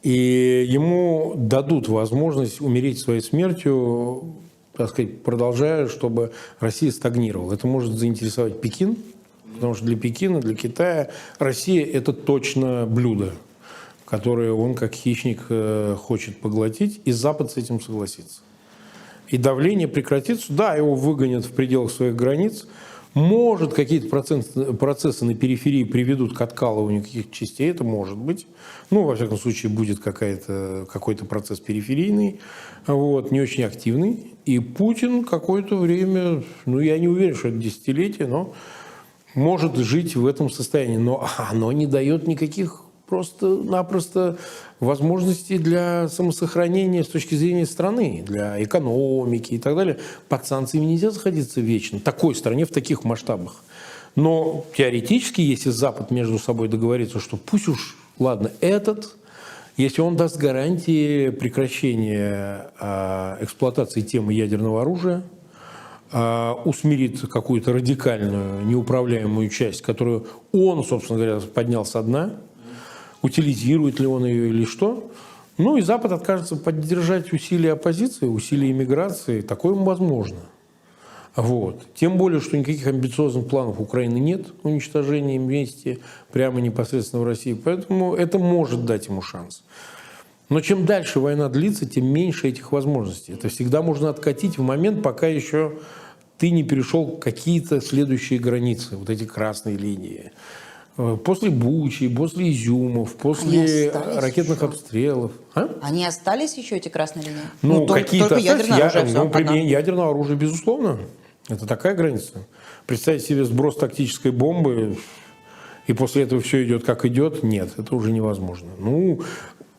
И ему дадут возможность умереть своей смертью, так сказать, продолжая, чтобы Россия стагнировала. Это может заинтересовать Пекин, потому что для Пекина, для Китая Россия – это точно блюдо, которые он как хищник хочет поглотить, и Запад с этим согласится. И давление прекратится, да, его выгонят в пределах своих границ, может, какие-то процессы на периферии приведут к откалыванию каких-то частей, это может быть. Ну, во всяком случае, будет какой-то процесс периферийный, вот, не очень активный. И Путин какое-то время, ну, я не уверен, что это десятилетие, но может жить в этом состоянии. Но оно не дает никаких просто-напросто возможности для самосохранения с точки зрения страны, для экономики и так далее. Под санкциями нельзя находиться вечно. Такой стране в таких масштабах. Но теоретически, если Запад между собой договорится, что пусть уж, ладно, если он даст гарантии прекращения эксплуатации темы ядерного оружия, усмирит какую-то радикальную, неуправляемую часть, которую он, собственно говоря, поднял со дна, утилизирует ли он ее или что. Ну и Запад откажется поддержать усилия оппозиции, усилия иммиграции. Такое возможно. Вот. Тем более, что никаких амбициозных планов Украины нет уничтожения вместе прямо непосредственно в России. Поэтому это может дать ему шанс. Но чем дальше война длится, тем меньше этих возможностей. Это всегда можно откатить в момент, пока еще ты не перешел какие-то следующие границы, вот эти красные линии. После Бучи, после Изюмов, после ракетных обстрелов. Они остались еще, эти красные линии? Ну, какие-то ядерное оружие. Применение ядерного оружия, безусловно. Это такая граница. Представьте себе сброс тактической бомбы, и после этого все идет как идет. Нет, это уже невозможно. Ну,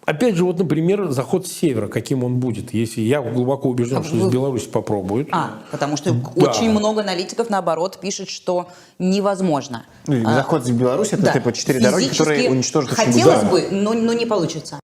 опять же, вот, например, заход с севера, каким он будет, если я глубоко убежден, что из Беларуси попробуют. Потому что очень много аналитиков, наоборот, пишут, что невозможно. Заход в Беларусь — это типа 4 дороги, которые уничтожат очень хотелось бы, но не получится.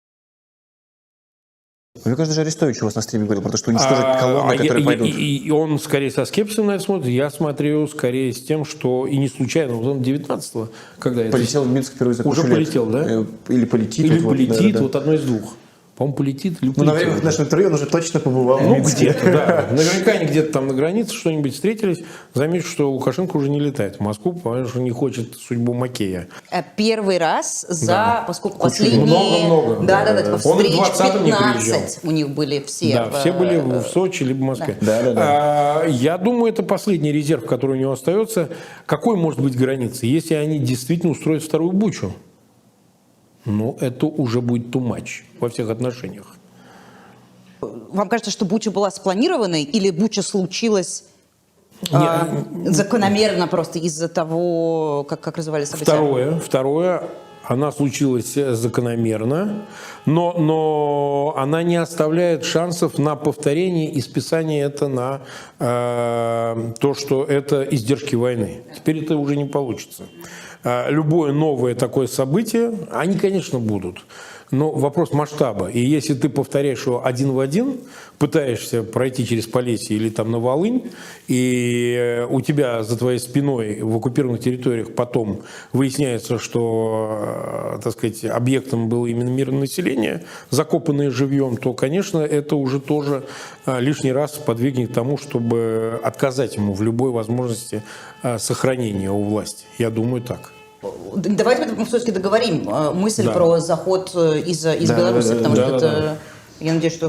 Мне кажется, даже Арестович у вас на стриме говорил про то, что уничтожить колонны, которые пойдут. И он скорее со скепсисом на это смотрит. Я смотрю скорее с тем, что и не случайно. Вот он 19-го, когда полетел в Минск впервые за кучу уже лет. полетел, да? Или полетит. Или полетит, вот одно из двух. По-моему, полетит или полетит. Ну, наверное, в нашем интервью он уже точно побывал в Минске. Где-то, да. Наверняка они где-то там на границе что-нибудь встретились. Заметьте, что Лукашенко уже не летает в Москву, потому что не хочет судьбу Макея. Первый раз поскольку Кучу, последние... Много-много. Да, Он и в встреч 20-м не приезжал. 15 у них были все. Да, все были в Сочи либо в Москве. Да. Я думаю, это последний резерв, который у него остается. Какой может быть граница? Если они действительно устроят вторую Бучу, ну, это уже будет too much во всех отношениях. Вам кажется, что Буча была спланированной или Буча случилась закономерно просто из-за того, как развивались события? Второе, она случилась закономерно, но она не оставляет шансов на повторение и списание это на то, что это издержки войны. Теперь это уже не получится. Любое новое такое событие, они, конечно, будут. Но вопрос масштаба. И если ты повторяешь его один в один, пытаешься пройти через Полесье или там на Волынь, и у тебя за твоей спиной в оккупированных территориях потом выясняется, что, так сказать, объектом было именно мирное население, закопанное живьем, то, конечно, это уже тоже лишний раз подвигнет к тому, чтобы отказать ему в любой возможности сохранения у власти. Я думаю, так. Давайте мы все-таки договорим мысль про заход из Беларуси, потому что я надеюсь, что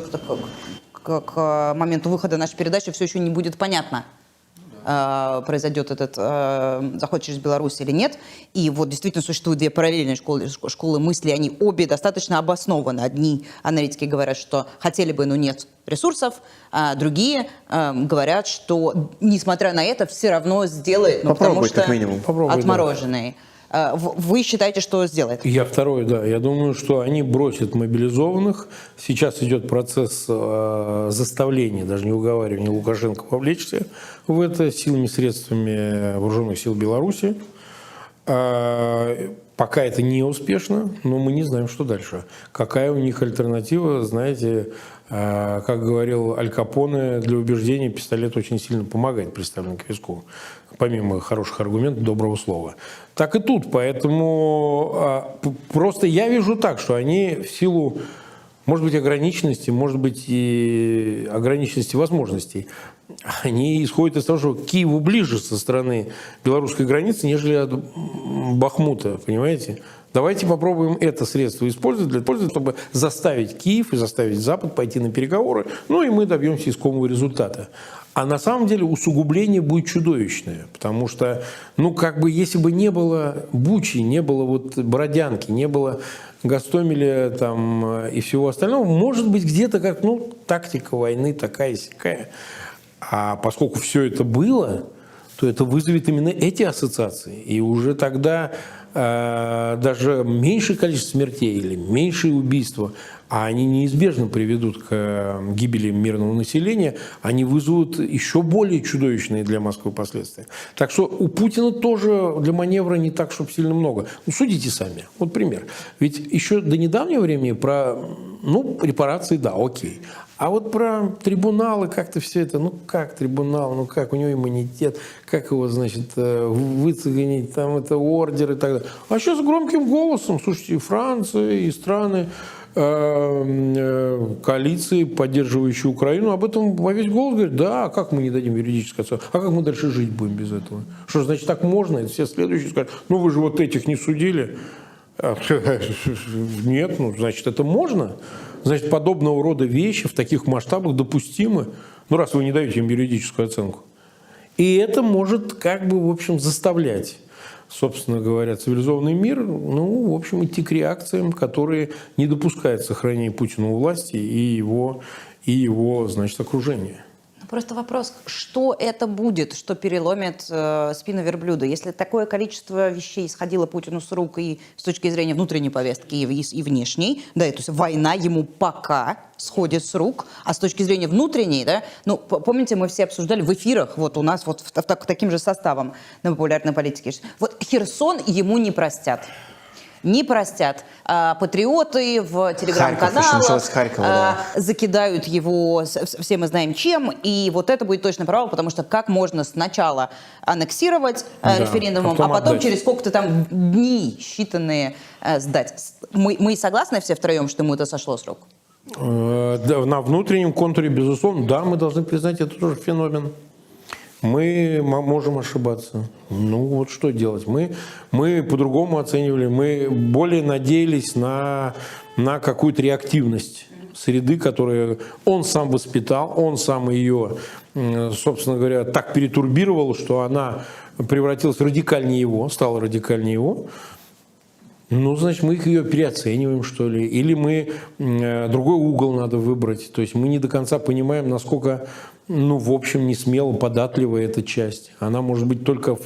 к моменту выхода нашей передачи все еще не будет понятно, произойдет этот заход через Беларусь или нет. И вот действительно существуют две параллельные школы мысли, они обе достаточно обоснованы. Одни аналитики говорят, что хотели бы, но нет ресурсов, а другие говорят, что несмотря на это все равно сделает, потому что как минимум. отмороженные. Вы считаете, что сделает? Я второе, да. Я думаю, что они бросят мобилизованных. Сейчас идет процесс заставления, даже не уговаривания Лукашенко вовлечься в это силами, средствами вооруженных сил Беларуси. Пока это не успешно, но мы не знаем, что дальше. Какая у них альтернатива, знаете, как говорил Аль Капоне, для убеждения пистолет очень сильно помогает приставлен к виску, помимо хороших аргументов, доброго слова. Так и тут, поэтому просто я вижу так, что они в силу, может быть, ограниченности, может быть, и ограниченности возможностей, они исходят из того, что к Киеву ближе со стороны белорусской границы, нежели от Бахмута, понимаете? Давайте попробуем это средство использовать для того, чтобы заставить Киев и заставить Запад пойти на переговоры, ну и мы добьемся искомого результата. А на самом деле усугубление будет чудовищное, потому что, ну, как бы, если бы не было Бучи, не было вот Бородянки, не было Гостомеля там и всего остального, может быть, где-то как, ну, тактика войны такая-сякая. А поскольку все это было, то это вызовет именно эти ассоциации. И уже тогда даже меньшее количество смертей или меньшие убийства, а они неизбежно приведут к гибели мирного населения, они вызовут еще более чудовищные для Москвы последствия. Так что у Путина тоже для маневра не так, чтобы сильно много. Ну, судите сами. Вот пример. Ведь еще до недавнего времени про репарации, да, окей. А вот про трибуналы как-то все это, как трибунал, как у него иммунитет, как его, значит, выцегонить, там это ордеры и так далее. А сейчас громким голосом, слушайте, и Франция, и страны коалиции, поддерживающие Украину, об этом во весь голос говорят, да, а как мы не дадим юридическую оценку, а как мы дальше жить будем без этого? Что, значит, так можно? И все следующие скажут, вы же вот этих не судили. Нет, значит, это можно. Значит, подобного рода вещи в таких масштабах допустимы, раз вы не даете им юридическую оценку. И это может, в общем, заставлять, собственно говоря, цивилизованный мир, в общем, идти к реакциям, которые не допускают сохранения Путина у власти и его, значит, окружения. Просто вопрос, что это будет, что переломит спину верблюда? Если такое количество вещей сходило Путину с рук и с точки зрения внутренней повестки, и внешней, да, то есть война ему пока сходит с рук, а с точки зрения внутренней, да, помните, мы все обсуждали в эфирах, вот у нас вот таким же составом на популярной политике, вот Херсон ему не простят. Не простят. Патриоты в телеграм-каналах закидают его, все мы знаем чем, и вот это будет точно провал, потому что как можно сначала аннексировать референдумом, а потом через сколько-то там дней считанные сдать. Мы согласны все втроем, что ему это сошло с рук? На внутреннем контуре, безусловно, да, мы должны признать, это тоже феномен. Мы можем ошибаться. Вот что делать? Мы по-другому оценивали, мы более надеялись на какую-то реактивность среды, которую он сам воспитал, он сам ее, собственно говоря, так перетурбировал, что она превратилась радикальнее его, стала радикальнее его. Значит, мы ее переоцениваем, что ли, или мы другой угол надо выбрать. То есть мы не до конца понимаем, насколько, в общем, не смело податливая эта часть. Она может быть только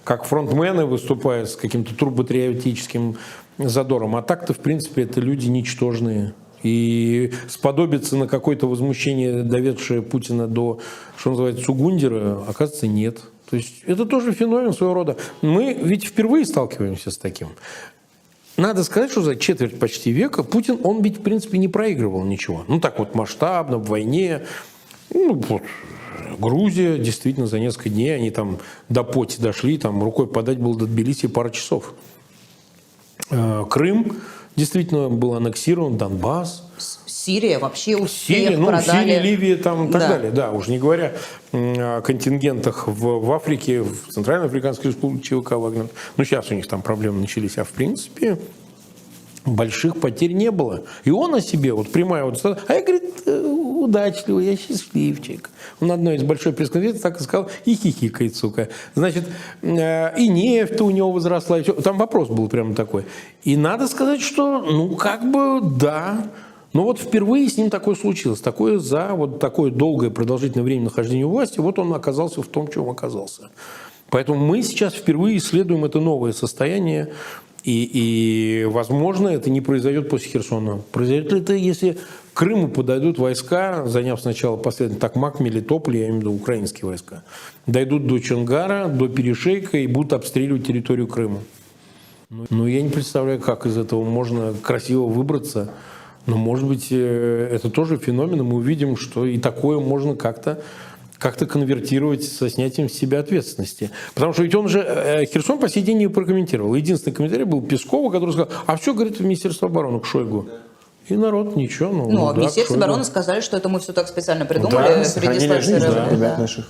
как фронтмены выступает с каким-то турботриотическим задором. А так-то, в принципе, это люди ничтожные. И сподобиться на какое-то возмущение, доведшее Путина до, что называется, Цугундера, оказывается, нет. То есть это тоже феномен своего рода. Мы ведь впервые сталкиваемся с таким. Надо сказать, что за четверть почти века Путин, он ведь, в принципе, не проигрывал ничего. Так вот масштабно, в войне. Грузия, действительно, за несколько дней они там до Поти дошли, там рукой подать было до Тбилиси пару часов. Крым действительно был аннексирован, Донбасс. Сирия вообще у всех продали. Сирия, Ливия там и так Да. далее. Да, уже не говоря о контингентах в Африке, в Центральноафриканской республике ЧВК Вагнер. Сейчас у них там проблемы начались, а в принципе больших потерь не было. И он о себе, прямая а я, говорит, удачливый, я счастливчик. Он на одной из большой пресс-конференции так и сказал, и хихикает, сука. Значит, и нефть у него возросла, и все. Там вопрос был прямо такой. И надо сказать, что, да. Но впервые с ним такое случилось. За такое долгое продолжительное время нахождения у власти, он оказался в том, чем оказался. Поэтому мы сейчас впервые исследуем это новое состояние. И, возможно, это не произойдет после Херсона. Произойдет ли это, если к Крыму подойдут войска, заняв сначала последовательно Токмак, Мелитополь, я имею в виду украинские войска, дойдут до Чонгара, до Перешейка и будут обстреливать территорию Крыма. Я не представляю, как из этого можно красиво выбраться. Но, может быть, это тоже феномен, и мы увидим, что и такое можно как-то конвертировать со снятием с себя ответственности. Потому что ведь он же Херсон по сей день не прокомментировал. Единственный комментарий был Пескова, который сказал, а все, говорит, в Министерство обороны к Шойгу. И народ ничего. В Министерстве обороны сказали, что это мы все так специально придумали. Сохранили жизнь ребят наших.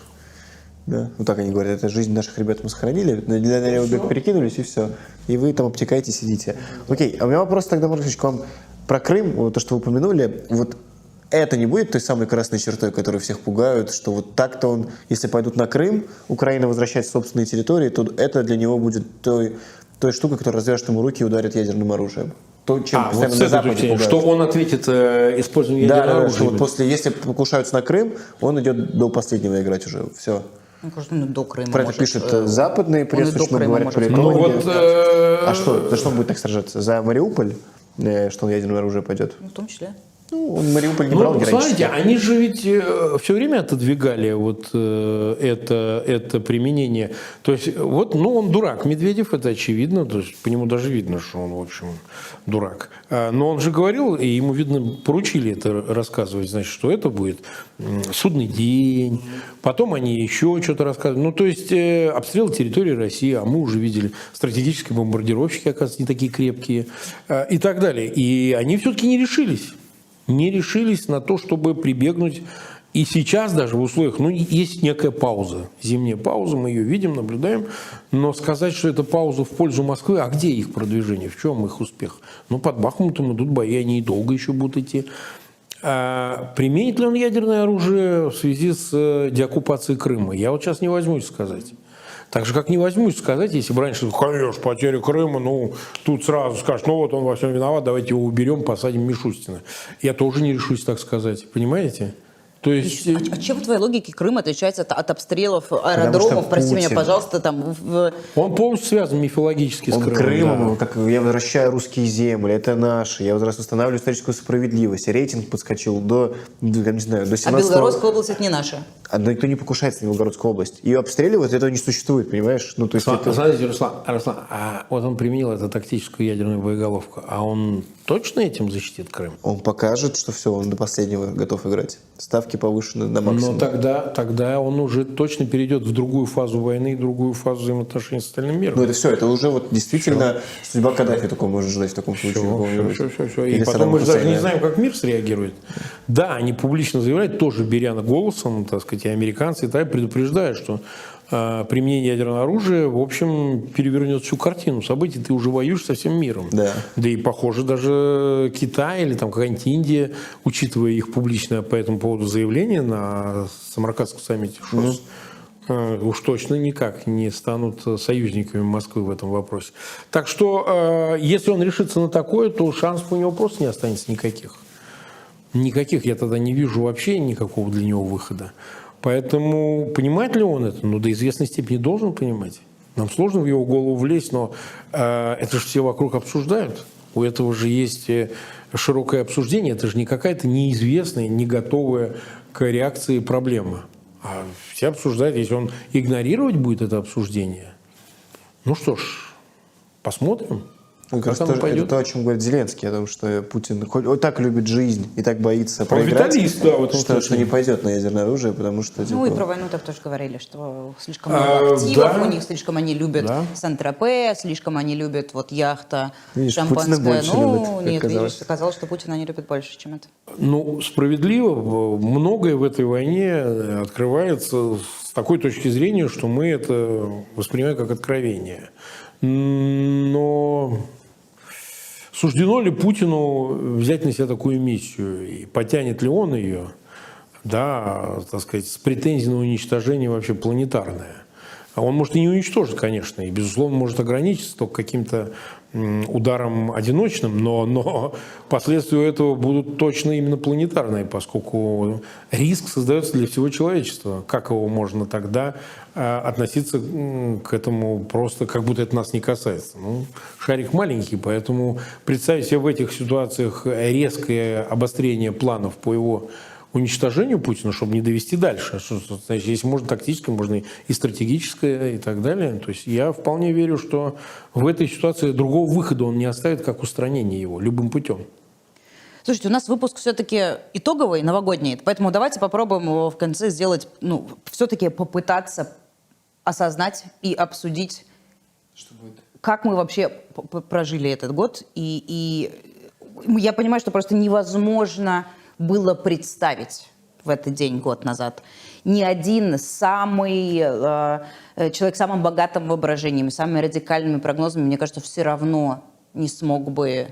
Да. Так они говорят, это жизнь наших ребят мы сохранили, для левый берег перекинулись, и все. И вы там обтекаете, сидите. Окей, а у меня вопрос тогда, Маркович, к вам про Крым, то, что вы упомянули. Это не будет той самой красной чертой, которую всех пугают, что так-то если пойдут на Крым, Украина возвращать собственные территории, то это для него будет той штукой, которая развяжет ему руки и ударит ядерным оружием. То, чем постоянно на Западе пугают. Что он ответит использованием ядерного оружия. Что если покушаются на Крым, он идет до последнего играть уже. Все. Мне кажется, он и до Крыма Про это может, пишут западные он и прессы, до что Крыма говорят может при сказать. Ну Итоге. вот, А что? За что он будет так сражаться? За Мариуполь? Что он ядерное оружие пойдет? Ну, в том числе. Ну, он Мариуполь не брал ну, героически. смотрите, они же ведь все время отодвигали вот это применение. То есть, вот, ну, он дурак. Медведев, это очевидно. То есть, по нему даже видно, что он, в общем, дурак. Но он же говорил, и ему, видно, поручили это рассказывать, значит, что это будет судный день. Потом они еще что-то рассказывали. Ну, то есть, обстрел территории России, а мы уже видели стратегические бомбардировщики, оказывается, не такие крепкие, и так далее. И они все-таки не решились. Не решились на то, чтобы прибегнуть. И сейчас даже в условиях, ну, есть некая пауза, зимняя пауза, мы ее видим, наблюдаем, но сказать, что это пауза в пользу Москвы, а где их продвижение, в чем их успех? Ну, под Бахмутом идут бои, они и долго еще будут идти. А применит ли он ядерное оружие в связи с деоккупацией Крыма? Я вот сейчас не возьмусь сказать. Так же, как не возьмусь сказать, если бы раньше, конечно, потеря Крыма, ну, тут сразу скажешь, ну, вот он во всем виноват, давайте его уберем, посадим Мишустина. Я тоже не решусь так сказать, понимаете? То есть... А чем в твоей логике Крым отличается от обстрелов аэродромов, прости меня, пожалуйста, там... Он полностью связан мифологически с Он Крымом. Крымом, Да. как я возвращаю русские земли, это наши, я восстанавливаю историческую справедливость. Рейтинг подскочил до, не знаю, до 17-го. А Белгородская область это не наша. А никто не покушается на Белгородскую область. Ее обстреливают, этого не существует, понимаешь? Ну, то есть это... Смотрите, Руслан, а вот он применил эту тактическую ядерную боеголовку, а он точно этим защитит Крым? Он покажет, что все, он до последнего готов играть. Ставки повышены до максимума. Но тогда он уже точно перейдет в другую фазу войны, в другую фазу взаимоотношений с остальным миром. Ну, это все, это уже вот действительно судьба Каддафи такого можно ждать в таком случае. Все. Или И потом Саддама мы же даже не Хусейна. знаем, как мир среагирует. Да, они публично заявляют, тоже беря голосом, так сказать, и американцы, и так предупреждают, что применение ядерного оружия, в общем, перевернет всю картину событий. Ты уже воюешь со всем миром. Да. Да и, похоже, даже Китай или там какая-нибудь Индия, учитывая их публичное по этому поводу заявление на Самаркандском саммите ШОС, уж точно никак не станут союзниками Москвы в этом вопросе. Так что, если он решится на такое, то шансов у него просто не останется никаких. Никаких. Я тогда не вижу вообще никакого для него выхода. Поэтому понимает ли он это? Ну, до известной степени должен понимать. Нам сложно в его голову влезть, но это же все вокруг обсуждают. У этого же есть широкое обсуждение. Это же не какая-то неизвестная, не готовая к реакции проблема. А все обсуждают, если он игнорировать будет это обсуждение. Ну что ж, посмотрим. Мне как кажется, оно это пойдет. то, о чем говорит Зеленский, о том, что Путин хоть так любит жизнь и так боится Он проиграть, виталист, да, в этом что смысле. не пойдет на ядерное оружие, потому что... Ну и типа, про войну так тоже говорили, что слишком много активов, да. у них слишком они любят Да. Сан-Тропе, слишком они любят вот яхта, Видишь, шампанское. Путина больше Ну, любят, как нет, казалось. видишь, оказалось, что Путина они любят больше, чем это. Ну, справедливо, многое в этой войне открывается с такой точки зрения, что мы это воспринимаем как откровение. Но суждено ли Путину взять на себя такую миссию? И потянет ли он ее, да, так сказать, с претензией на уничтожение вообще планетарное? А он может и не уничтожить, конечно, и, безусловно, может ограничиться только каким-то ударом одиночным, но последствия этого будут точно именно планетарные, поскольку риск создается для всего человечества. Как его можно тогда относиться к этому просто, как будто это нас не касается? Ну, шарик маленький, поэтому представить себе в этих ситуациях резкое обострение планов по его уничтожению Путина, чтобы не довести дальше. Значит, если можно тактическое, можно и стратегическое, и так далее. То есть я вполне верю, что в этой ситуации другого выхода он не оставит, как устранение его любым путем. Слушайте, у нас выпуск все-таки итоговый, новогодний, поэтому давайте попробуем его в конце сделать, ну, все-таки попытаться осознать и обсудить, как мы вообще прожили этот год. И я понимаю, что просто невозможно было представить в этот день, год назад, ни один человек с самым богатым воображением, самыми радикальными прогнозами, мне кажется, все равно не смог бы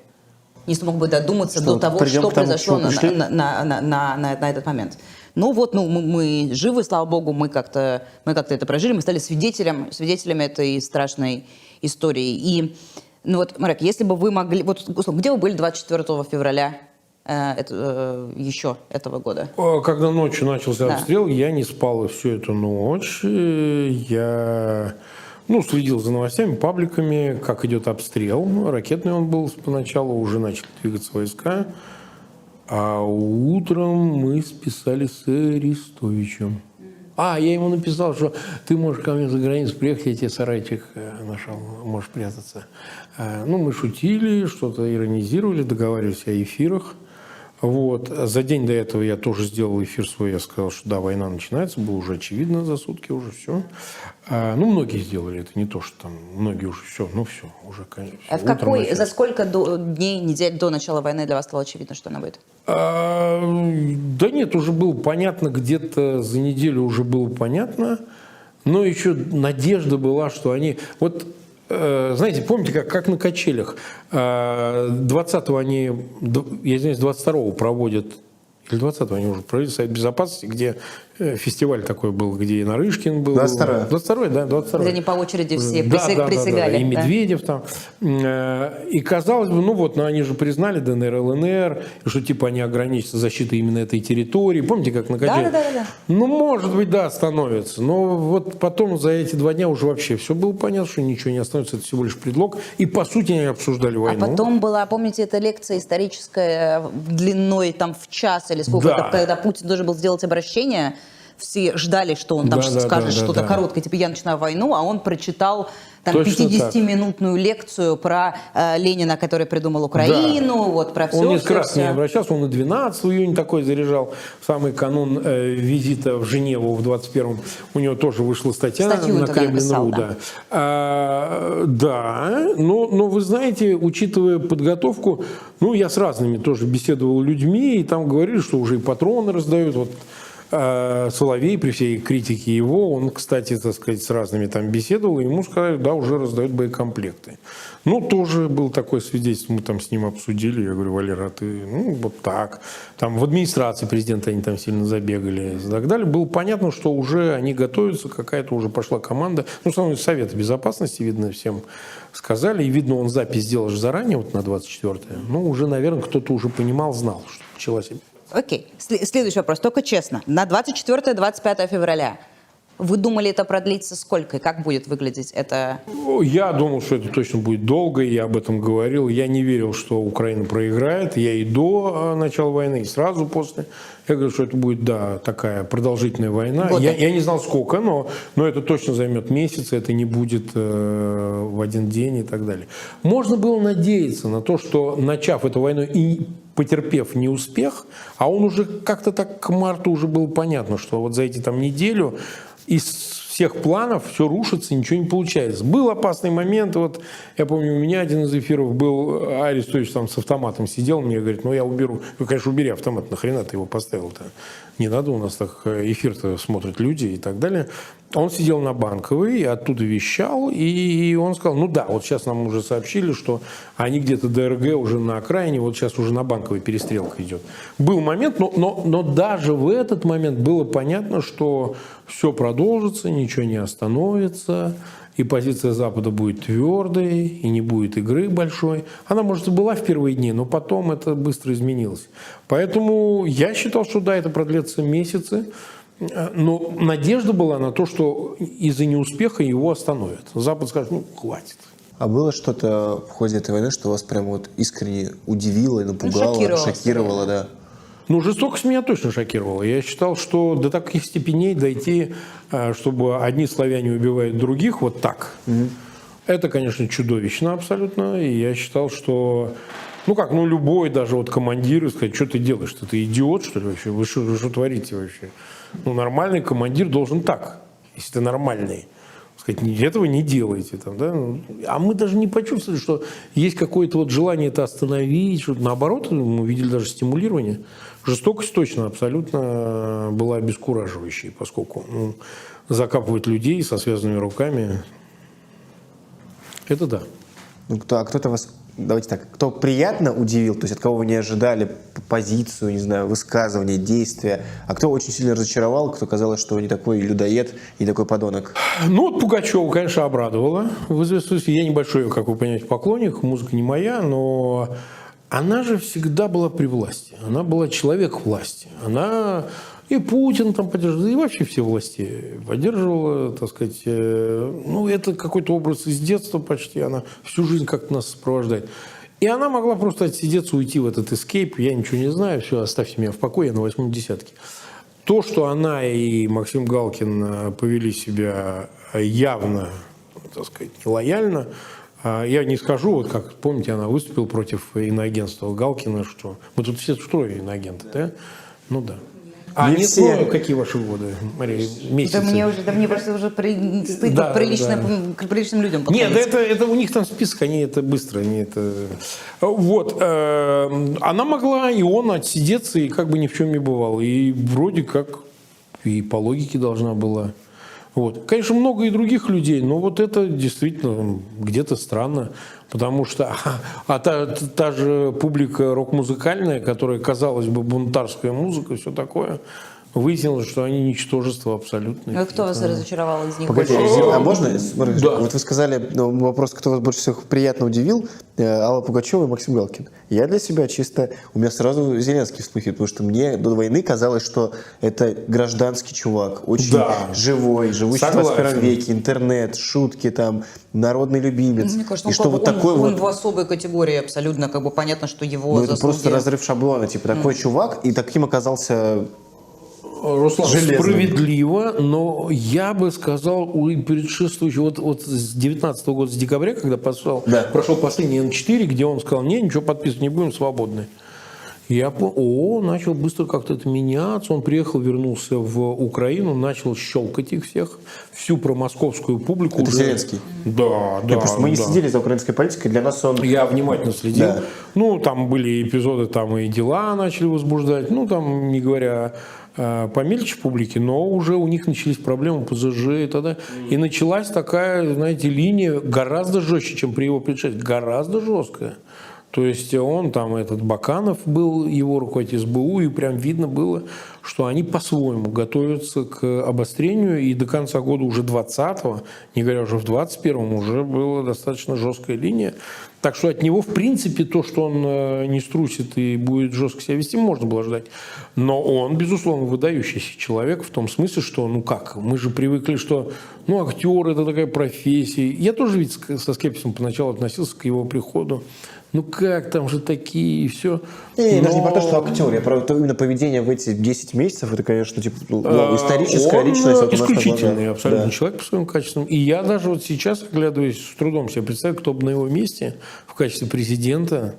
додуматься Что до того, придем что к тому, произошло к чему пришли? на этот момент. Ну вот, мы живы, слава богу, мы как-то это прожили, мы стали свидетелями этой страшной истории. И, ну вот, Марек, если бы вы могли... Вот, условно, где вы были 24 февраля еще этого года? Когда ночью начался Да. обстрел, я не спал всю эту ночь. Я следил за новостями, пабликами, как идет обстрел. Ракетный он был поначалу, уже начали двигаться войска. А утром мы списали с Арестовичем. Я ему написал, что ты можешь ко мне за границу приехать, я тебе сарайчик нашел, можешь прятаться. Мы шутили, что-то иронизировали, договаривались о эфирах. Вот. За день до этого я тоже сделал эфир свой, я сказал, что да, война начинается, было уже очевидно за сутки, уже все. Многие сделали это, не то, что там многие уже все, все, уже, конечно. За сколько дней, недель до начала войны для вас стало очевидно, что она будет? Да нет, уже было понятно, где-то за неделю уже было понятно, но еще надежда была, что они... знаете, помните, как на качелях? 20-го они, я извиняюсь, 22-го проводят, или 20-го они уже провели Совет Безопасности, где фестиваль такой был, где и Нарышкин был. 22-й, да, 22-й. Где они по очереди все присягали. присягали. И Медведев там. И казалось бы, они же признали ДНР, ЛНР, что типа они ограничатся защитой именно этой территории. Помните, как на качелях? Да. Может быть, да, становится. Но вот потом за эти 2 дня уже вообще все было понятно, что ничего не остановится, это всего лишь предлог. И по сути они обсуждали войну. А потом была, помните, эта лекция историческая длиной там в час или сколько, Да. когда Путин должен был сделать обращение. Все ждали, что он там скажет что-то короткое, типа «я начинаю войну», а он прочитал там 50-минутную лекцию про Ленина, который придумал Украину, про все. Он несколько раз не обращался, он и 12 июня такой заряжал, в самый канун визита в Женеву в 21-м, у него тоже вышла статья на Кремлин.ру. Но вы знаете, учитывая подготовку, я с разными тоже беседовал людьми, и там говорили, что уже и патроны раздают, Соловей, при всей критике его, он, кстати, так сказать, с разными там беседовал, и ему сказали, да, уже раздают боекомплекты. Тоже было такое свидетельство, мы там с ним обсудили, я говорю, Валера, ты, вот так. Там в администрации президента они там сильно забегали и так далее. Было понятно, что уже они готовятся, какая-то уже пошла команда. Самого Совета Безопасности, видно, всем сказали, и видно, он запись сделал же заранее, на 24-е. Уже, наверное, кто-то уже понимал, знал, что началась. Окей. Следующий вопрос, только честно. На 24-25 февраля вы думали, это продлится сколько? И как будет выглядеть это? Я думал, что это точно будет долго, я об этом говорил. Я не верил, что Украина проиграет. Я и до начала войны, и сразу после. Я говорю, что это будет, такая продолжительная война. Я не знал, сколько, но это точно займет месяц, это не будет в один день и так далее. Можно было надеяться на то, что, начав эту войну и потерпев неуспех, а он уже как-то так к марту уже было понятно, что вот за эти неделю из всех планов все рушится, ничего не получается. Был опасный момент, я помню, у меня один из эфиров был, Арестович там с автоматом сидел, мне говорит, я уберу. Конечно, убери автомат, нахрена ты его поставил-то? Не надо, у нас так эфир-то смотрят люди и так далее. Он сидел на Банковой, оттуда вещал, и он сказал, сейчас нам уже сообщили, что они где-то ДРГ уже на окраине, сейчас уже на Банковой перестрелка идет. Был момент, но даже в этот момент было понятно, что все продолжится, ничего не остановится, и позиция Запада будет твердой, и не будет игры большой. Она, может, и была в первые дни, но потом это быстро изменилось. Поэтому я считал, что это продлится месяцы. Но надежда была на то, что из-за неуспеха его остановят. Запад скажет, хватит. А было что-то в ходе этой войны, что вас прям искренне удивило и напугало, шокировало, да? Жестокость меня точно шокировала. Я считал, что до таких степеней дойти, чтобы одни славяне убивают других вот так, это, конечно, чудовищно абсолютно. И я считал, что любой даже командир сказать, что ты делаешь, ты идиот, что ли, вообще? Вы что творите вообще? Нормальный командир должен так, если ты нормальный. Сказать, этого не делайте. А мы даже не почувствовали, что есть какое-то желание это остановить. Что наоборот, мы видели даже стимулирование. Жестокость точно абсолютно была обескураживающей, поскольку закапывать людей со связанными руками, это да. А кто-то вас, давайте так, кто приятно удивил, то есть от кого вы не ожидали позицию, не знаю, высказывание, действия, а кто очень сильно разочаровал, кто казалось, что не такой людоед и такой подонок? Пугачева, конечно, обрадовала. В известном смысле я небольшой, как вы понимаете, поклонник, музыка не моя, но она же всегда была при власти. Она была человек власти. Она и Путин там поддерживал, и вообще все власти поддерживала, так сказать. Ну, это какой-то образ из детства почти. Она всю жизнь как-то нас сопровождает. И она могла просто отсидеться, уйти в этот эскейп. Я ничего не знаю, все, оставьте меня в покое, я на 8-м десятке. То, что она и Максим Галкин повели себя явно, так сказать, нелояльно, я не скажу, вот как, помните, она выступила против иноагентства Галкина, что мы тут все трое иноагенты, да? Ну да. Не нет, все. ну, какие ваши годы, Мария, месяцы? Да мне просто уже стыдно Да, к приличным людям подходить. Нет, это у них там список, они это быстро, они это... Вот, она могла, и он, отсидеться, и как бы ни в чем не бывало. И вроде как и по логике должна была. Вот. Конечно, много и других людей, но вот это действительно где-то странно, потому что та же публика рок-музыкальная, которая, казалось бы, бунтарская музыка, все такое, выяснилось, что они ничтожество абсолютно. А кто вас разочаровал из них? Погоди, а можно? Да. Вот вы сказали вопрос, кто вас больше всего приятно удивил, Алла Пугачева и Максим Галкин. Я для себя чисто, у меня сразу Зеленский вспыхивает, потому что мне до войны казалось, что это гражданский чувак, очень живой, живущий в 21 веке, интернет, шутки там, народный любимец. Мне кажется, и что вот такой он вот... в особой категории абсолютно, как бы понятно, что его Ну, это просто разрыв шаблона, типа такой чувак, и таким оказался... Руслан, Железным. справедливо, но я бы сказал, у предшествующего, вот с 19 года, с декабря, когда прошел последний Н4, где он сказал, не, ничего подписывать не будем, свободны. Я начал быстро как-то это меняться. Он приехал, вернулся в Украину, начал щелкать их всех, всю промосковскую публику. Это Зеленский? Да. Просто мы не следили за украинской политикой, для нас он... Я внимательно следил. Да. Ну, там были эпизоды, там и дела начали возбуждать. Ну, там, не говоря помельче публики, но уже у них начались проблемы ПЗЖ и т.д. И началась такая, знаете, линия гораздо жестче, чем при его предшественнике. Гораздо жесткая. То есть он там, этот Баканов был его руководитель СБУ, и прям видно было, что они по-своему готовятся к обострению, и до конца года уже 20-го, не говоря уже в 21-м, уже была достаточно жесткая линия. Так что от него, в принципе, то, что он не струсит и будет жестко себя вести, можно было ждать. Но он, безусловно, выдающийся человек в том смысле, что, ну как, мы же привыкли, что, ну, актер – это такая профессия. Я тоже ведь со скепсисом поначалу относился к его приходу. Ну как, там же такие и все. Даже не про то, что актер, я про то, именно поведение в эти 10 месяцев, это, конечно, типа, историческая личность. Он исключительный абсолютно человек по своим качествам. И я даже вот сейчас, оглядываясь, с трудом себе представляю, кто бы на его месте в качестве президента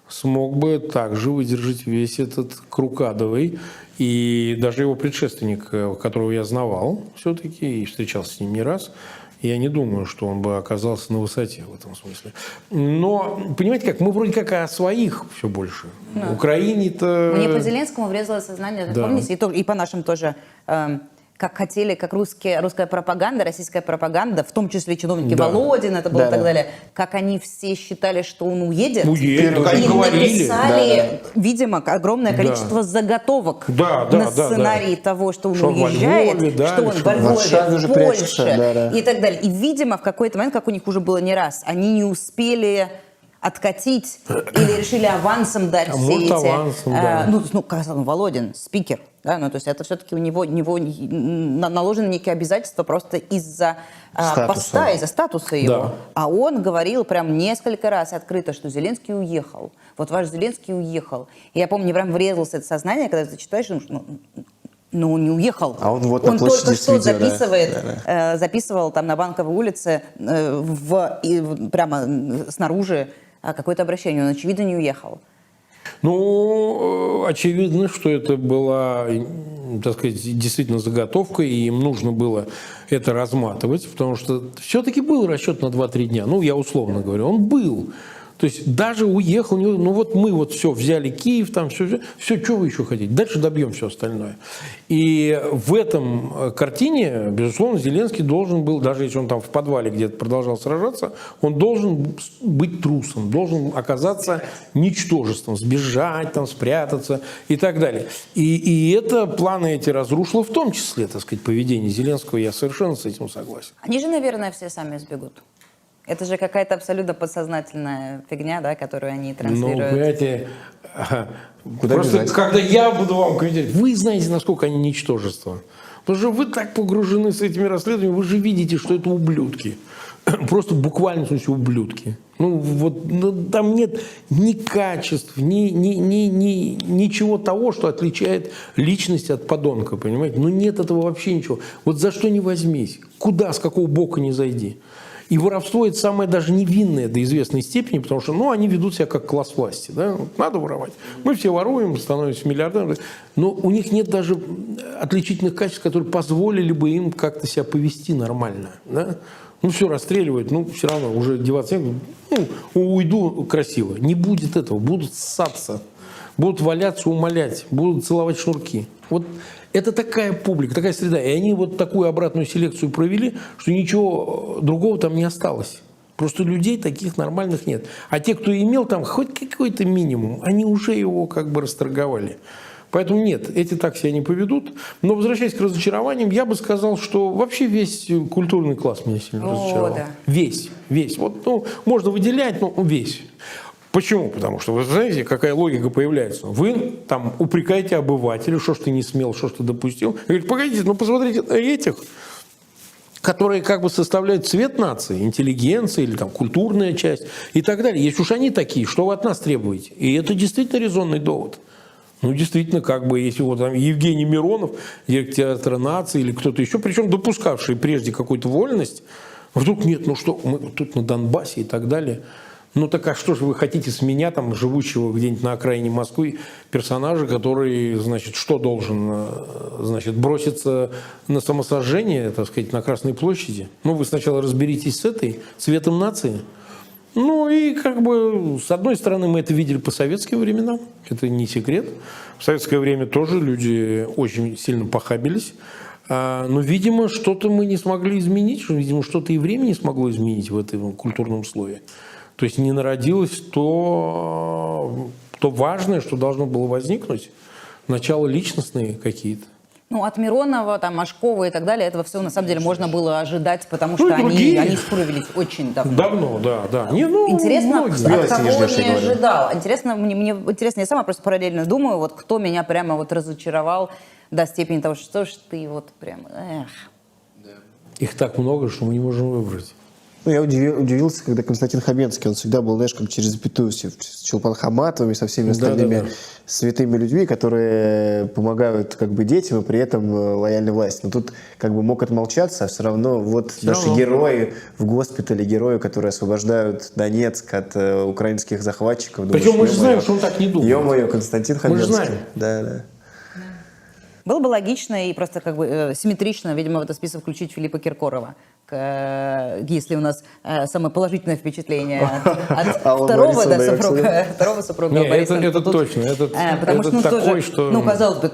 смог бы также выдержать весь этот круг адовый. И даже его предшественник, которого я знавал все-таки и встречался с ним не раз, я не думаю, что он бы оказался на высоте в этом смысле. Но, понимаете как, мы вроде как о своих все больше. В Украине-то... Мне по Зеленскому врезалось сознание, Да. помните, и по нашим тоже, как хотели, как русская пропаганда, российская пропаганда, в том числе чиновники Да. Володин, это было Да, и так да. далее, как они все считали, что он уедет. Уедет, как И говорили. написали, видимо, огромное количество заготовок Да, на сценарий того, что он Что он во уезжает, Львове, да, что он или во что в Львове, Варшаве уже в прячется, Польше да. и так далее. И, видимо, в какой-то момент, как у них уже было не раз, они не успели откатить или решили авансом дать все может, эти... авансом, да. Володин, спикер, да, ну, то есть это все-таки у него наложены некие обязательства просто из-за Статуса. поста, из-за статуса его. Да. А он говорил прям несколько раз открыто, что Зеленский уехал. Вот ваш Зеленский уехал. И я помню, мне прям врезалось это сознание, когда ты читаешь, ну, он не уехал. А он вот на Он площади только что с видео, да. записывает, Да. записывал там на Банковой улице прямо снаружи какое-то обращение. Он, очевидно, не уехал. Ну, очевидно, что это была, так сказать, действительно заготовка, и им нужно было это разматывать, потому что все-таки был расчет на 2-3 дня. Ну, я условно говорю, он был. То есть даже уехал, ну вот мы вот все взяли Киев, там все, что вы еще хотите? Дальше добьем все остальное. И в этом картине, безусловно, Зеленский должен был, даже если он там в подвале где-то продолжал сражаться, он должен быть трусом, должен оказаться ничтожеством, сбежать, там, спрятаться и так далее. И это планы эти разрушило в том числе, так сказать, поведение Зеленского. Я совершенно с этим согласен. Они же, наверное, все сами сбегут. Это же какая-то абсолютно подсознательная фигня, да, которую они Ну, транслируют. понимаете, Куда просто бежать? когда я буду вам комментировать, вы знаете, насколько они ничтожество. Потому что вы так погружены с этими расследованиями, вы же видите, что это ублюдки. Просто буквально в смысле ублюдки. Там нет ни качеств, ничего того, что отличает личность от подонка, понимаете? Нет этого вообще ничего. Вот за что ни возьмись, куда, с какого бока ни зайди. И воровство – это самое даже невинное до известной степени, потому что они ведут себя как класс власти. Да? Надо воровать. Мы все воруем, становимся миллиардерами. Но у них нет даже отличительных качеств, которые позволили бы им как-то себя повести нормально. Да? Все расстреливают, все равно уже деваться некуда. Уйду красиво. Не будет этого. Будут ссаться. Будут валяться, умолять. Будут целовать шнурки. Вот это такая публика, такая среда. И они вот такую обратную селекцию провели, что ничего другого там не осталось. Просто людей таких нормальных нет. А те, кто имел там хоть какой-то минимум, они уже его как бы расторговали. Поэтому нет, эти так себя не поведут. Но возвращаясь к разочарованиям, я бы сказал, что вообще весь культурный класс меня сильно разочаровал. Да. Весь. Вот, можно выделять, но весь. Почему? Потому что, вы знаете, какая логика появляется. Вы там упрекаете обывателя, что ж ты не смел, что ж ты допустил. И говорите, погодите, посмотрите на этих, которые как бы составляют цвет нации, интеллигенция или там культурная часть и так далее. Если уж они такие, что вы от нас требуете? И это действительно резонный довод. Действительно, если вот там Евгений Миронов, директор театра нации или кто-то еще, причем допускавший прежде какую-то вольность, вдруг нет, что, мы тут на Донбассе и так далее. Так а что же вы хотите с меня, там, живущего где-нибудь на окраине Москвы, персонажа, который, что должен, броситься на самосожжение, так сказать, на Красной площади? Вы сначала разберитесь с этой, цветом нации. И с одной стороны, мы это видели по советским временам, это не секрет. В советское время тоже люди очень сильно похабились. Но, видимо, что-то мы не смогли изменить, видимо, что-то и время не смогло изменить в этом культурном слое. То есть не народилось то важное, что должно было возникнуть. Начало личностные какие-то. От Миронова, Машкова и так далее, этого всего на самом деле можно было ожидать, потому что они справились очень давно. Давно, да. Интересно, от кого не ждешь, не ожидал. Интересно, мне интересно, я сама просто параллельно думаю, кто меня прямо разочаровал до степени того, что ж ты прямо, Их так много, что мы не можем выбрать. Я удивился, когда Константин Хабенский, он всегда был, как через запятую с Чулпан Хаматовым и со всеми остальными святыми людьми, которые помогают детям и при этом лояльны власти. Но тут мог отмолчаться, а все равно наши герои в госпитале, герои, которые освобождают Донецк от украинских захватчиков. Причем мы же знаем, что он так не думает. Ё-моё, Константин Хабенский. Мы же знаем. Да. Было бы логично и просто симметрично, видимо, в этот список включить Филиппа Киркорова, если у нас самое положительное впечатление от второго супруга Бориса. Это точно. Потому что такой, что... казалось бы,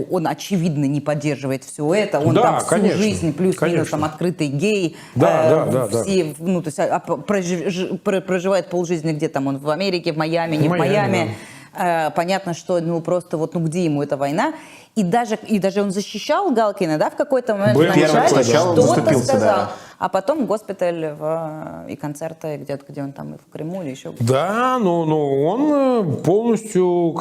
он очевидно не поддерживает все это, он всю жизнь плюс-минус открытый гей, все, проживает полжизни где он в Америке, в Майами, не в Майами. Понятно, что просто где ему эта война. И даже он защищал Галкина, в какой-то момент вначале что-то сказал. А потом госпиталь и концерты где он там и в Крыму или еще где-то. Да, но он полностью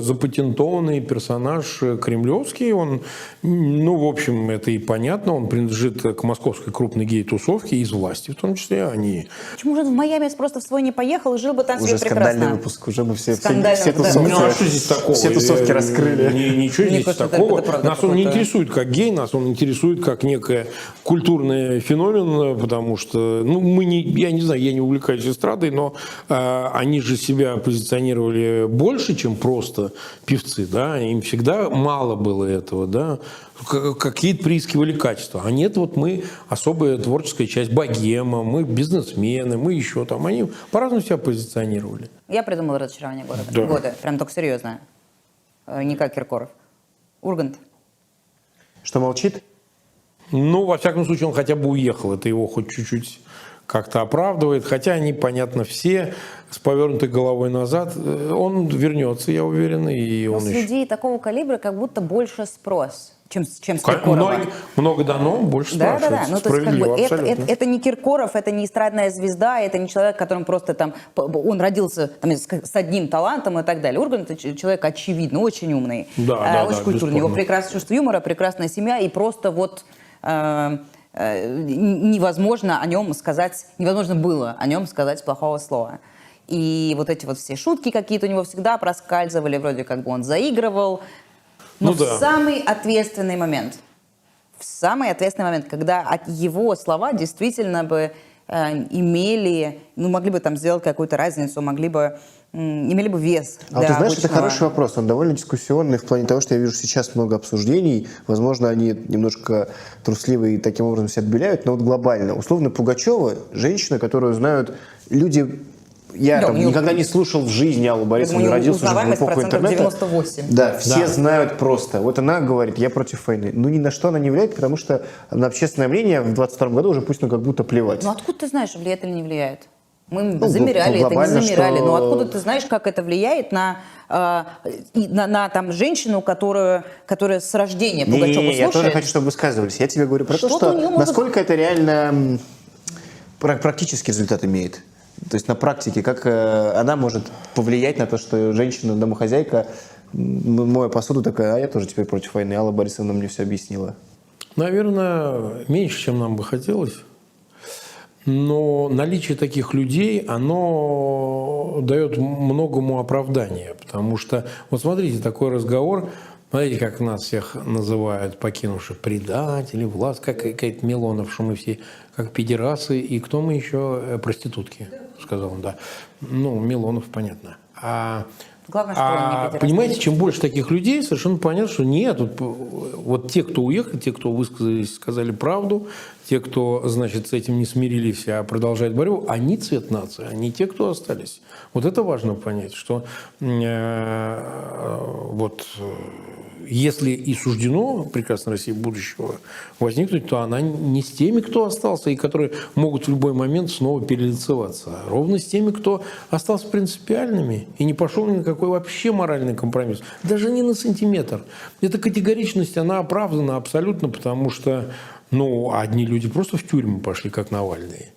запатентованный персонаж кремлевский. Он, в общем, это и понятно. Он принадлежит к московской крупной гей-тусовке, из власти в том числе. Почему же он в Майами просто в свой не поехал и жил бы там себе прекрасно? Уже скандальный выпуск, уже мы все тусовки. А что здесь такого? Все тусовки раскрыли. Ничего здесь такого. Нас он не интересует как гей, нас он интересует как некое культурный феномен, потому что, я не знаю, я не увлекаюсь эстрадой, но они же себя позиционировали больше, чем просто певцы, да, им всегда мало было этого, да, какие-то приискивали качества. А нет, мы особая творческая часть, богема, мы бизнесмены, мы еще там, они по-разному себя позиционировали. Я придумала разочарование года, прям только серьезное, не как Киркоров. Ургант. Что молчит? Во всяком случае, он хотя бы уехал. Это его хоть чуть-чуть как-то оправдывает. Хотя они, понятно, все с повернутой головой назад. Он вернется, я уверен. И он с людей такого калибра как будто больше спрос. чем с Киркорова. Много дано, больше спрашивается. Ну, то есть, как бы, Абсолютно. это не Киркоров, это не эстрадная звезда, это не человек, которым просто там, он родился там, с одним талантом и так далее. Ургант — это человек очевидно, очень умный, очень культурный. У него прекрасное чувство юмора, прекрасная семья, и просто вот невозможно было о нем сказать плохого слова. И вот эти вот все шутки какие-то у него всегда проскальзывали, вроде как бы он заигрывал. Но в самый ответственный момент, когда его слова действительно бы могли бы там сделать какую-то разницу, имели бы вес. А ты знаешь, это хороший вопрос, он довольно дискуссионный в плане того, что я вижу сейчас много обсуждений, возможно, они немножко трусливые и таким образом себя отбеляют, но вот глобально. Условно, Пугачева, женщина, которую знают люди... Я никогда не слушал в жизни Аллу Борисовну, родился уже в эпоху интернета. 98. Да, все знают просто. Вот она говорит, я против войны. Ну, ни на что она не влияет, потому что на общественное мнение в 22 году уже пусть как будто плевать. Ну, откуда ты знаешь, влияет или не влияет? Мы замеряли это, не замеряли. Но откуда ты знаешь, как это влияет на там, женщину, которая с рождения Пугачева слушает? Я тоже хочу, чтобы высказывались. Я тебе говорю про то, что насколько это реально практический результат имеет. То есть на практике, как она может повлиять на то, что женщина-домохозяйка, моя посуду, такая, а я тоже теперь против войны. Алла Борисовна мне все объяснила. Наверное, меньше, чем нам бы хотелось. Но наличие таких людей, оно дает многому оправдание. Потому что, вот смотрите, такой разговор, смотрите, как нас всех называют, покинувших предатели, власть, как какая-то Милонов, что мы все как педерасы, и кто мы еще? Проститутки, сказал он, да. Ну, Милонов, понятно. Главное, что он не педераст. Понимаете, чем больше таких людей, совершенно понятно, что нет. Вот те, кто уехали, те, кто высказались, сказали правду, те, кто, значит, с этим не смирились, а продолжают борьбу, они цвет нации, они те, кто остались. Вот это важно понять, что если и суждено прекрасной России будущего возникнуть, то она не с теми, кто остался, и которые могут в любой момент снова перелицеваться, а ровно с теми, кто остался принципиальными и не пошел ни на какой вообще моральный компромисс. Даже не на сантиметр. Эта категоричность, она оправдана абсолютно, потому что одни люди просто в тюрьму пошли, как Навальный.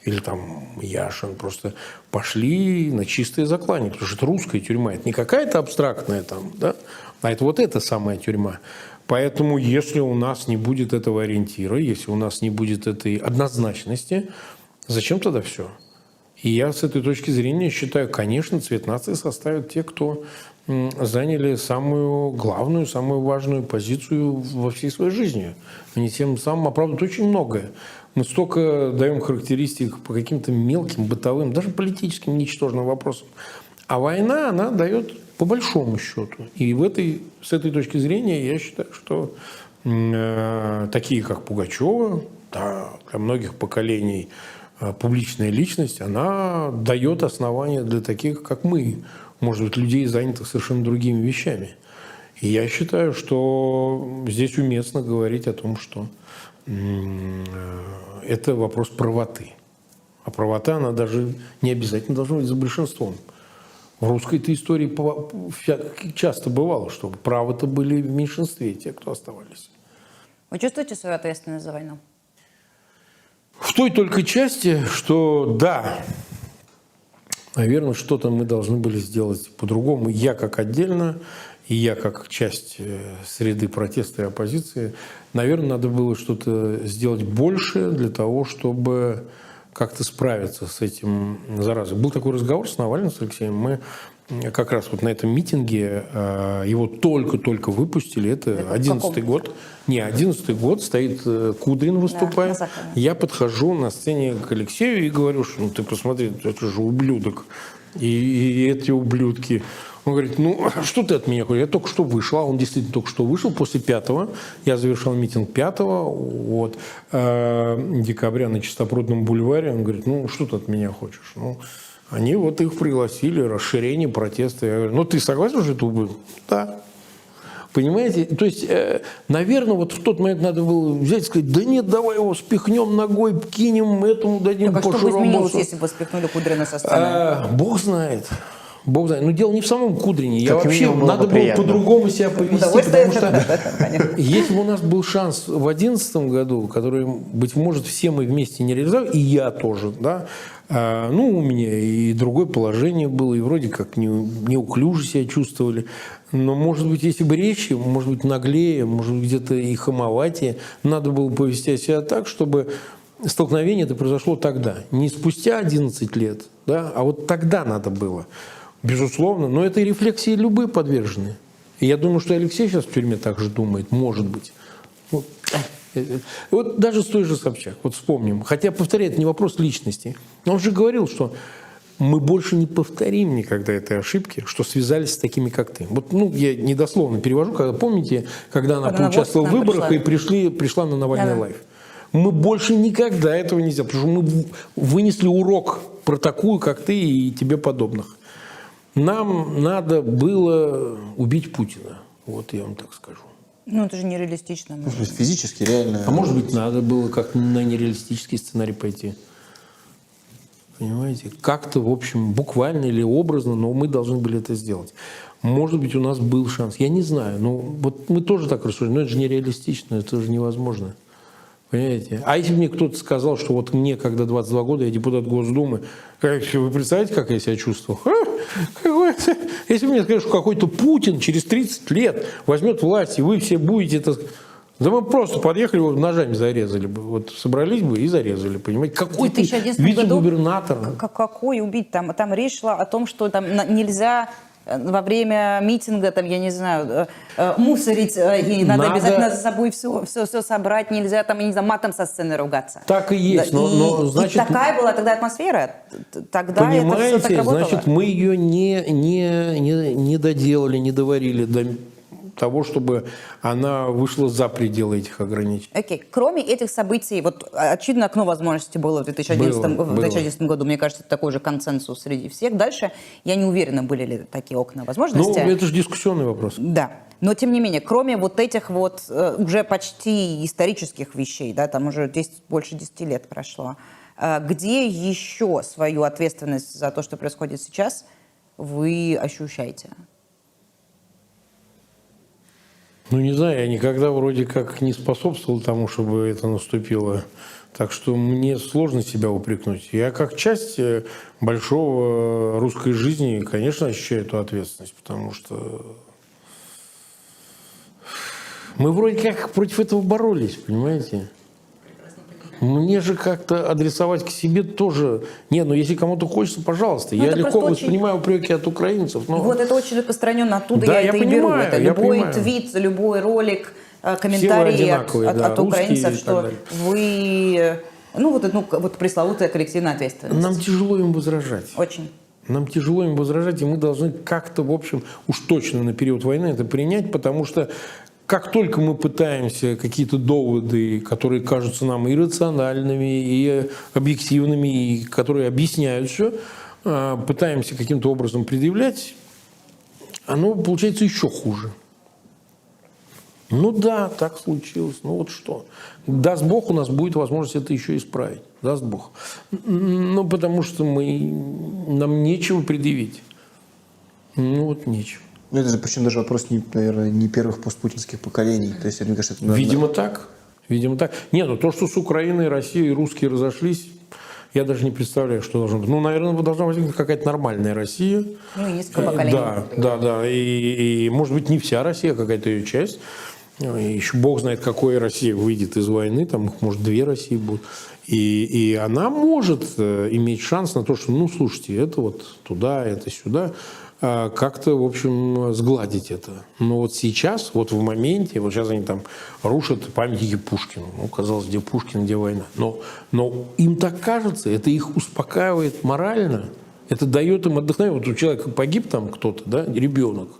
Или там Яшин, просто пошли на чистое заклание, потому что это русская тюрьма, это не какая-то абстрактная там, да, а это вот эта самая тюрьма. Поэтому если у нас не будет этого ориентира, если у нас не будет этой однозначности, зачем тогда все? И я с этой точки зрения считаю, конечно, цвет нации составят те, кто заняли самую главную, самую важную позицию во всей своей жизни. Они тем самым оправдывают очень многое. Мы столько даем характеристик по каким-то мелким, бытовым, даже политическим, ничтожным вопросам. А война, она дает по большому счету. И с этой точки зрения я считаю, что такие, как Пугачева, для многих поколений публичная личность, она дает основания для таких, как мы, может быть, людей, занятых совершенно другими вещами. И я считаю, что здесь уместно говорить о том, что это вопрос правоты. А правота, она даже не обязательно должна быть за большинством. В русской-то истории часто бывало, что правы-то были в меньшинстве, те, кто оставались. Вы чувствуете свою ответственность за войну? В той только части, что да, наверное, что-то мы должны были сделать по-другому. Я как отдельно, и я как часть среды протеста и оппозиции, наверное, надо было что-то сделать больше для того, чтобы как-то справиться с этим заразой. Был такой разговор с Навальным, с Алексеем. Мы как раз вот на этом митинге, его только-только выпустили, это 11-й год. Не, 11-й год, стоит Кудрин выступает. Да, я подхожу на сцене к Алексею и говорю, что ты посмотри, это же ублюдок. И эти ублюдки. Он говорит, что ты от меня хочешь? Я только что вышел, а он действительно только что вышел после 5-го. Я завершал митинг 5 декабря на Чистопрудном бульваре. Он говорит, что ты от меня хочешь? Они их пригласили, расширение протеста. Я говорю, ты согласен, что это ублюдок? Да. Понимаете? То есть, наверное, вот в тот момент надо было взять и сказать, да нет, давай его спихнем ногой, кинем этому, дадим по широкому. Что бы изменилось, если бы спихнули Кудрина со сцены? Бог знает. Бог знает. Но дело не в самом Кудрине. Я Как вообще, минимум, было надо бы было приятно. по-другому себя повести. Удовольствие Потому это, что конечно. если бы у нас был шанс в 2011 году, который, быть может, все мы вместе не реализовали, и я тоже, да, ну, у меня и другое положение было, и вроде как неуклюже себя чувствовали. Но, может быть, если бы речи, может быть, наглее, может быть, где-то и хамоватее, надо было повести себя так, чтобы столкновение это произошло тогда. Не спустя 11 лет, да, а вот тогда надо было. Безусловно. Но это и рефлексии любые подвержены. И я думаю, что Алексей сейчас в тюрьме так же думает, может быть. Вот даже с той же Собчак, вот вспомним. Хотя, повторяю, это не вопрос личности. Но он же говорил, что мы больше не повторим никогда этой ошибки, что связались с такими, как ты. Вот, ну, я недословно перевожу, когда, помните, когда она поучаствовала в выборах и пришла на Навальный лайв. Мы больше никогда этого не сделаем, потому что мы вынесли урок про такую, как ты и тебе подобных. Нам надо было убить Путина. Вот я вам так скажу. Ну, это же нереалистично. То есть физически реально... А может быть, надо было как-то на нереалистический сценарий пойти. Понимаете? Как-то, в общем, буквально или образно, но мы должны были это сделать. Может быть, у нас был шанс. Я не знаю. Но вот мы тоже так рассуждаем. Но это же нереалистично, это же невозможно. Понимаете? А если бы мне кто-то сказал, что вот мне, когда 22 года, я депутат Госдумы, вы представляете, как я себя чувствовал? Если бы мне сказали, что какой-то Путин через 30 лет возьмет власть, и вы все будете это... Да мы просто подъехали, его ножами зарезали бы. Вот собрались бы и зарезали, понимаете? Какой-то вице-губернатор. Какой убить? Там речь шла о том, что там нельзя... во время митинга, там, я не знаю, мусорить, и надо обязательно за собой все собрать, нельзя там, я не знаю, матом со сцены ругаться. Так и есть, но значит... И такая была тогда атмосфера, тогда понимаете, это все так работало. значит, мы ее не доделали, не доварили до того, чтобы она вышла за пределы этих ограничений. Окей. Кроме этих событий, вот очевидно, окно возможностей было в 2011 году, мне кажется, такой же консенсус среди всех. Дальше я не уверена, были ли такие окна возможностей. Ну, это же дискуссионный вопрос. Да. Но, тем не менее, кроме вот этих вот уже почти исторических вещей, да, там уже больше 10 лет прошло, где еще свою ответственность за то, что происходит сейчас, вы ощущаете? Ну, не знаю, я никогда вроде как не способствовал тому, чтобы это наступило. Так что мне сложно себя упрекнуть. Я как часть большого русской жизни, конечно, ощущаю эту ответственность, потому что мы вроде как против этого боролись, понимаете? Мне же как-то адресовать к себе тоже... Нет, ну если кому-то хочется, пожалуйста. Я легко воспринимаю упреки от украинцев. Но... Вот это очень распространенно, оттуда да, я это и беру. Это любой понимаю. Твит, любой ролик, комментарий от украинцев, что вы... Ну вот пресловутая коллективная ответственность. Нам тяжело им возражать. Очень. Нам тяжело им возражать, и мы должны как-то, в общем, уж точно на период войны это принять, потому что как только мы пытаемся какие-то доводы, которые кажутся нам иррациональными, и объективными, и которые объясняют все, пытаемся каким-то образом предъявлять, оно получается еще хуже. Ну да, так случилось. Ну вот что. Даст Бог, у нас будет возможность это еще исправить. Даст Бог. Ну потому что нам нечего предъявить. Ну вот нечего. Ну, это же, причем даже вопрос, наверное, не первых постпутинских поколений. То есть, мне кажется, это... Видимо, так. Видимо, так. Нет, ну то, что с Украиной, Россией и русские разошлись, я даже не представляю, что должно быть. Ну, наверное, должна возникнуть какая-то нормальная Россия. Ну, и несколько поколений. Да. И, может быть, не вся Россия, а какая-то ее часть. И еще Бог знает, какая Россия выйдет из войны. Там, может, 2 России будут. И она может иметь шанс на то, что, ну, слушайте, это вот туда, это сюда. Как-то, в общем, сгладить это. Но вот сейчас, вот в моменте, вот сейчас они там рушат памятники Пушкину. Ну, казалось, где Пушкин, где война. Но им так кажется, это их успокаивает морально, это дает им отдохновение. Вот у человека погиб там кто-то, да, ребенок.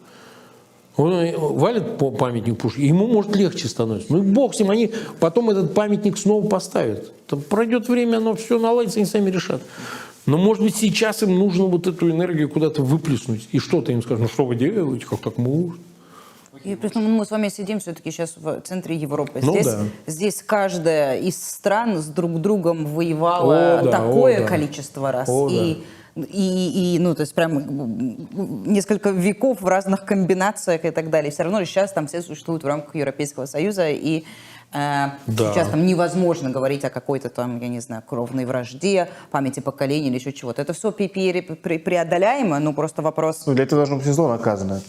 Он валит по памятнику Пушкину, ему, может, легче становится. Ну и бог с ним, они потом этот памятник снова поставят. Там пройдет время, оно все наладится, они сами решат. Но, может быть, сейчас им нужно вот эту энергию куда-то выплеснуть. И что-то им скажут, ну что вы делаете, как так можно? И при том, мы с вами сидим все-таки сейчас в центре Европы. Ну, здесь каждая из стран с друг другом воевала такое количество раз. ну, то есть прям несколько веков в разных комбинациях и так далее. Все равно сейчас там все существуют в рамках Европейского Союза, и сейчас там невозможно говорить о какой-то там, я не знаю, кровной вражде, памяти поколений или еще чего-то. Это все преодоляемо, но просто вопрос... Ну, для этого должно быть и зло наказано.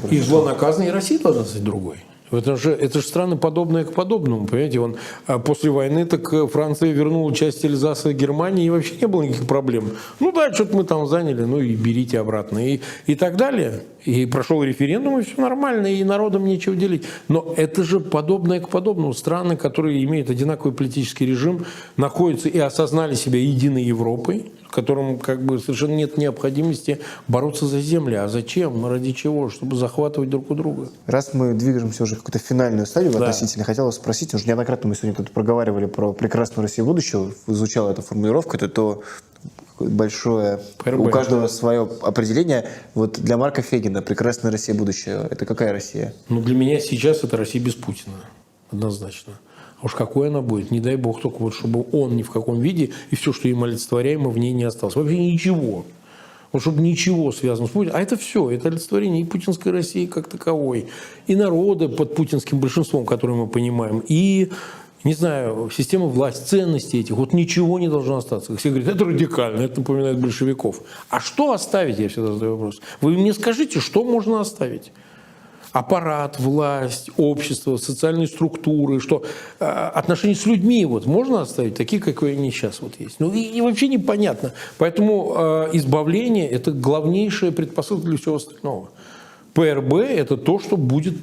И зло наказано, и Россия должна стать другой. Это же страны подобные к подобному, понимаете, после войны так Франция вернула часть Эльзаса Германии, и вообще не было никаких проблем. Ну да, что-то мы там заняли, ну и берите обратно, и так далее. И прошел референдум, и все нормально, и народам нечего делить. Но это же подобное к подобному. Страны, которые имеют одинаковый политический режим, находятся и осознали себя единой Европой, в котором как бы совершенно нет необходимости бороться за землю. А зачем? Ради чего? Чтобы захватывать друг у друга. Раз мы двигаемся уже в какую-то финальную стадию относительно, хотел вас спросить, уже неоднократно мы сегодня тут проговаривали про прекрасную Россию будущего, изучал эту формулировку, это то большое, ПРБ. У каждого свое определение. Вот для Марка Фегина прекрасная Россия будущего, это какая Россия? Ну, для меня сейчас это Россия без Путина. Однозначно. А уж какой она будет, не дай бог, только вот чтобы он ни в каком виде и все, что им олицетворяемо, в ней не осталось. Вообще ничего. Вот чтобы ничего связано с Путиным. А это все, это олицетворение и путинской России как таковой, и народа под путинским большинством, которое мы понимаем, и, не знаю, система власти, ценности этих. Вот ничего не должно остаться. Все говорят, это радикально, это напоминает большевиков. А что оставить, я всегда задаю вопрос. Вы мне скажите, что можно оставить? Аппарат, власть, общество, социальные структуры, что отношения с людьми вот можно оставить такие, какие они сейчас вот есть. Ну и вообще непонятно. Поэтому избавление – это главнейшая предпосылка для всего остального. ПРБ – это то, что будет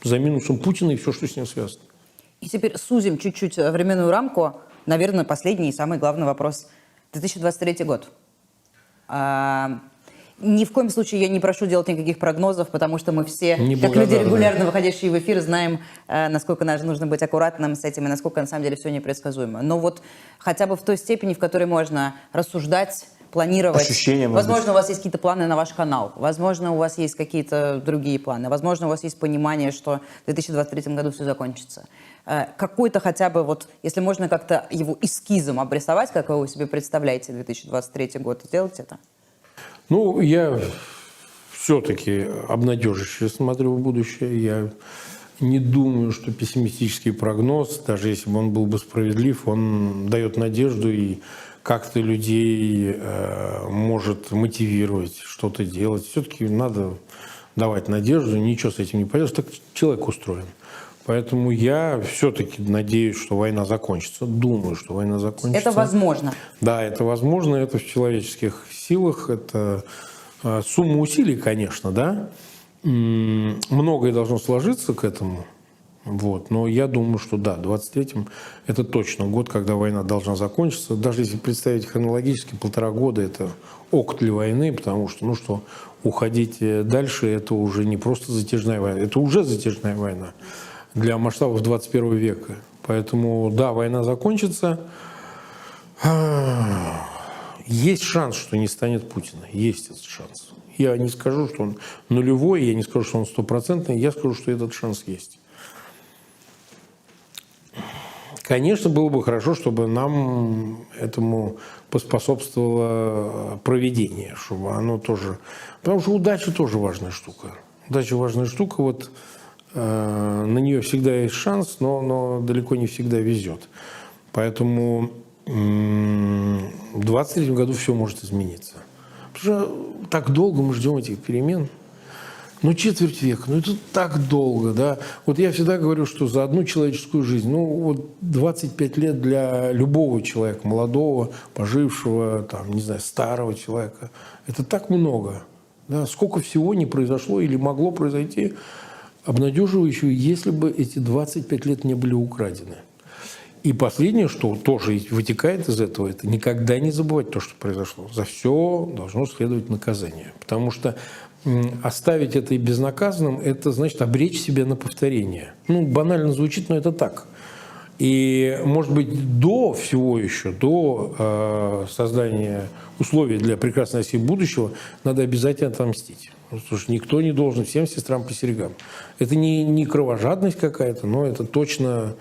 за минусом Путина и все, что с ним связано. И теперь сузим чуть-чуть временную рамку. Наверное, последний и самый главный вопрос. 2023 год. Ни в коем случае я не прошу делать никаких прогнозов, потому что мы все, как люди, регулярно выходящие в эфир, знаем, насколько нужно быть аккуратным с этим и насколько на самом деле все непредсказуемо. Но вот хотя бы в той степени, в которой можно рассуждать, планировать. Ощущения, возможно, у вас есть какие-то планы на ваш канал, возможно, у вас есть какие-то другие планы, возможно, у вас есть понимание, что в 2023 году все закончится. Какой-то хотя бы, вот, если можно как-то его эскизом обрисовать, как вы себе представляете 2023 год, сделать это? Ну, я все-таки обнадеживающе смотрю в будущее. Я не думаю, что пессимистический прогноз, даже если бы он был бы справедлив, он дает надежду и как-то людей может мотивировать что-то делать. Все-таки надо давать надежду, ничего с этим не поделаешь, так человек устроен. Поэтому я все-таки надеюсь, что война закончится. Думаю, что война закончится. Это возможно. Да, это возможно. Это в человеческих силах. Это сумма усилий, конечно, да. Многое должно сложиться к этому. Вот. Но я думаю, что да, 23-м это точно год, когда война должна закончиться. Даже если представить хронологически, 1,5 года – это ок для войны, потому что, ну что, уходить дальше – это уже не просто затяжная война, это уже затяжная война для масштабов 21 века. Поэтому, да, война закончится. Есть шанс, что не станет Путина. Есть этот шанс. Я не скажу, что он нулевой, я не скажу, что он 100%, я скажу, что этот шанс есть. Конечно, было бы хорошо, чтобы нам этому поспособствовало провидение, чтобы оно тоже... Потому что удача тоже важная штука. Удача важная штука, вот на нее всегда есть шанс, но далеко не всегда везет. Поэтому в 2023 году все может измениться. Потому что так долго мы ждем этих перемен. Ну, четверть века, ну это так долго, да. Вот я всегда говорю, что за одну человеческую жизнь, ну вот 25 лет для любого человека, молодого, пожившего, там, не знаю, старого человека, это так много. Да? Сколько всего не произошло или могло произойти обнадеживающего, если бы эти 25 лет не были украдены. И последнее, что тоже вытекает из этого, это никогда не забывать то, что произошло. За все должно следовать наказание. Потому что оставить это и безнаказанным, это значит обречь себя на повторение. Ну, банально звучит, но это так. И, может быть, до всего еще, до создания условий для прекрасной России будущего, надо обязательно отомстить. Потому что никто не должен всем сестрам по серьгам. Это не кровожадность какая-то, но это точно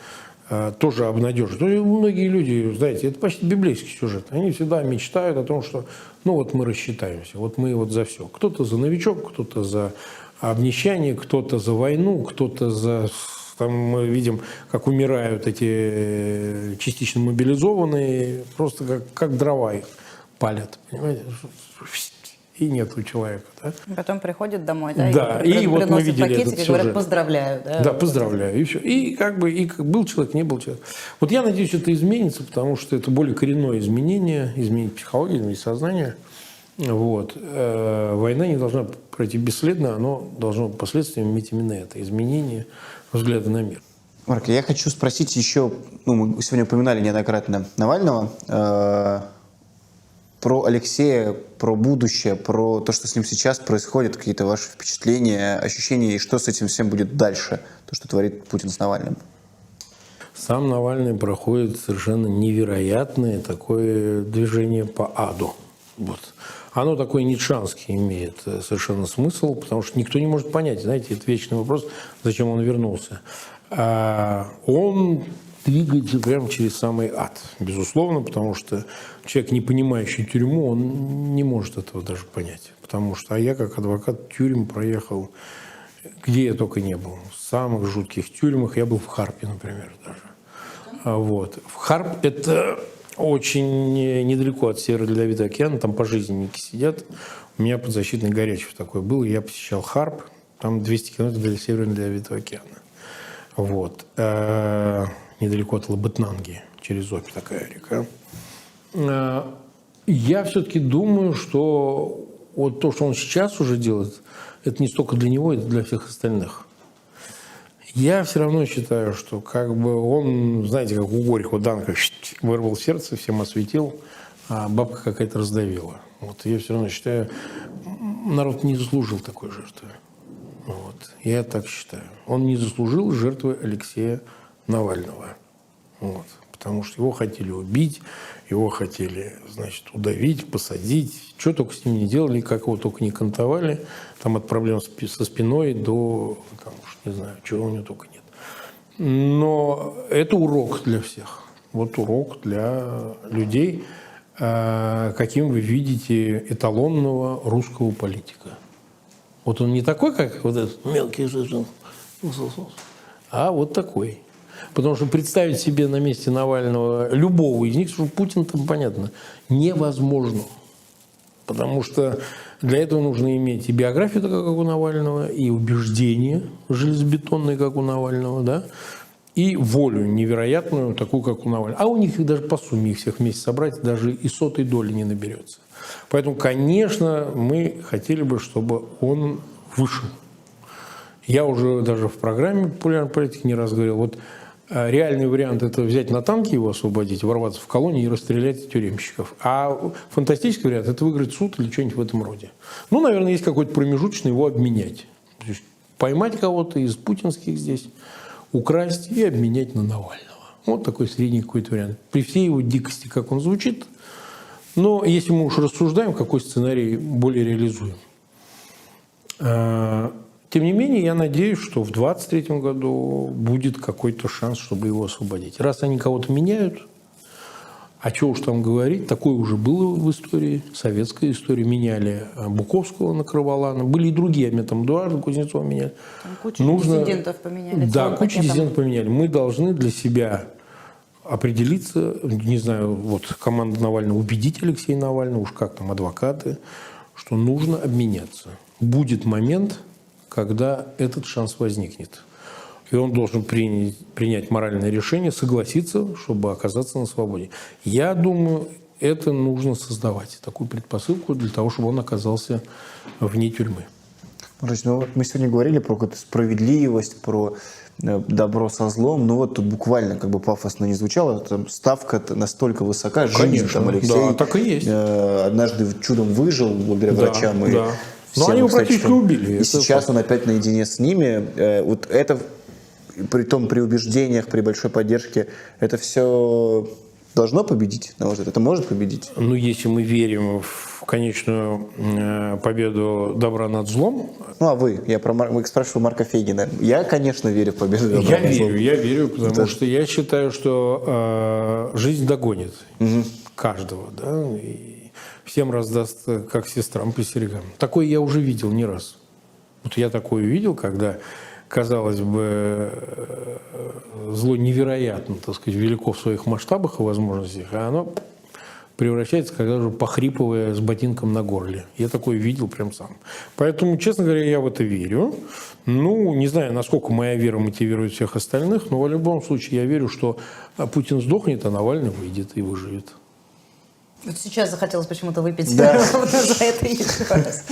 тоже обнадежит. Ну, многие люди, знаете, это почти библейский сюжет. Они всегда мечтают о том, что ну вот мы рассчитаемся, вот мы вот за все. Кто-то за новичок, кто-то за обнищание, кто-то за войну, кто-то за... Там мы видим, как умирают эти частично мобилизованные, просто как дрова их палят, понимаете? И нет у человека. Да? Потом приходят домой, да, Да, и вот мы видели этот и говорят, сюжет. поздравляю. Да, Да, поздравляю, и все. И как бы был человек, не был человек. Вот я надеюсь, это изменится, потому что это более коренное изменение, изменить психологию, изменить сознание. Вот. Война не должна пройти бесследно, оно должно последствием иметь именно это, изменение взгляда на мир. Марк, я хочу спросить еще, ну, мы сегодня упоминали неоднократно Навального, про Алексея, про будущее, про то, что с ним сейчас происходит, какие-то ваши впечатления, ощущения, и что с этим всем будет дальше, то, что творит Путин с Навальным. Сам Навальный проходит совершенно невероятное такое движение по аду. Вот. Оно такой ницшанский имеет совершенно смысл, потому что никто не может понять, знаете, это вечный вопрос, зачем он вернулся. Он двигается прямо через самый ад, безусловно, потому что человек, не понимающий тюрьму, он не может этого даже понять. Потому что я, как адвокат тюрьм, проехал, где я только не был, в самых жутких тюрьмах. Я был в Харпе, например, даже. Вот. В Харп – это очень недалеко от Северного Ледовитого океана, там пожизненники сидят. У меня подзащитный Горячев такой был, я посещал Харп, там 200 километров до Северного Ледовитого океана. Вот. Недалеко от Лабытнанги, через Обь такая река. Я все-таки думаю, что вот то, что он сейчас уже делает, это не столько для него, это для всех остальных. Я все равно считаю, что как бы он, знаете, как у Горького Данка, вырвал сердце, всем осветил, а бабка какая-то раздавила. Вот я все равно считаю, народ не заслужил такой жертвы. Вот. Я так считаю. Он не заслужил жертвы Алексея Навального. Вот. Потому что его хотели убить, его хотели, значит, удавить, посадить. Что только с ним не делали, как его только не кантовали. Там от проблем со спиной до, там, не знаю, чего у него только нет. Но это урок для всех. Вот урок для людей, каким вы видите эталонного русского политика. Вот он не такой, как вот этот мелкий, а вот такой. Потому что представить себе на месте Навального любого из них, что Путин, там понятно, невозможно. Потому что для этого нужно иметь и биографию, такая, как у Навального, и убеждения железобетонные, как у Навального, да, и волю невероятную, такую, как у Навального. А у них даже по сумме их всех вместе собрать даже и сотой доли не наберется. Поэтому, конечно, мы хотели бы, чтобы он вышел. Я уже даже в программе «Популярной политики» не раз говорил, вот реальный вариант – это взять на танки его освободить, ворваться в колонию и расстрелять тюремщиков. А фантастический вариант – это выиграть суд или что-нибудь в этом роде. Ну, наверное, есть какой-то промежуточный, его обменять. То есть поймать кого-то из путинских здесь, украсть и обменять на Навального. Вот такой средний какой-то вариант. При всей его дикости, как он звучит. Но если мы уж рассуждаем, какой сценарий более реализуем. Тем не менее, я надеюсь, что в 2023 году будет какой-то шанс, чтобы его освободить. Раз они кого-то меняют, а что уж там говорить, такое уже было в истории, советской истории. Меняли Буковского на Кроволана. Были и другие, там Эдуарда Кузнецова меняли. Там кучу диссидентов поменяли. Да, кучу диссидентов поменяли. Мы должны для себя определиться, не знаю, вот команда Навального, убедить Алексея Навального, уж как там адвокаты, что нужно обменяться. Будет момент, когда этот шанс возникнет. И он должен принять моральное решение, согласиться, чтобы оказаться на свободе. Я думаю, это нужно создавать, такую предпосылку для того, чтобы он оказался вне тюрьмы. Ну, вот мы сегодня говорили про какую-то справедливость, про добро со злом. Ну вот тут буквально, как бы пафосно не звучало, там ставка настолько высока, жизнь там Алексей. Да, так и есть. Однажды чудом выжил благодаря врачам. Да. Но всем, они его кстати, практически убили. И сейчас он опять наедине с ними. Вот это, при убеждениях, при большой поддержке, это все должно победить, на ваш взгляд? Это может победить? Ну, если мы верим в конечную победу добра над злом. Ну, а вы? Я спрашиваю Марка Фейгина. Я, конечно, верю в победу добра над злом. Я верю, потому что я считаю, что жизнь догонит каждого, да, и всем раздаст, как сестрам по серьгам. Такое я уже видел не раз. Вот я такое видел, когда, казалось бы, зло невероятно, так сказать, велико в своих масштабах и возможностях, а оно превращается, когда уже похрипывая с ботинком на горле. Я такое видел прям сам. Поэтому, честно говоря, я в это верю. Ну, не знаю, насколько моя вера мотивирует всех остальных, но в любом случае я верю, что Путин сдохнет, а Навальный выйдет и выживет. Вот сейчас захотелось почему-то выпить Да. за это еще раз.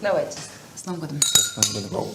Давайте. С Новым годом. С Новым годом.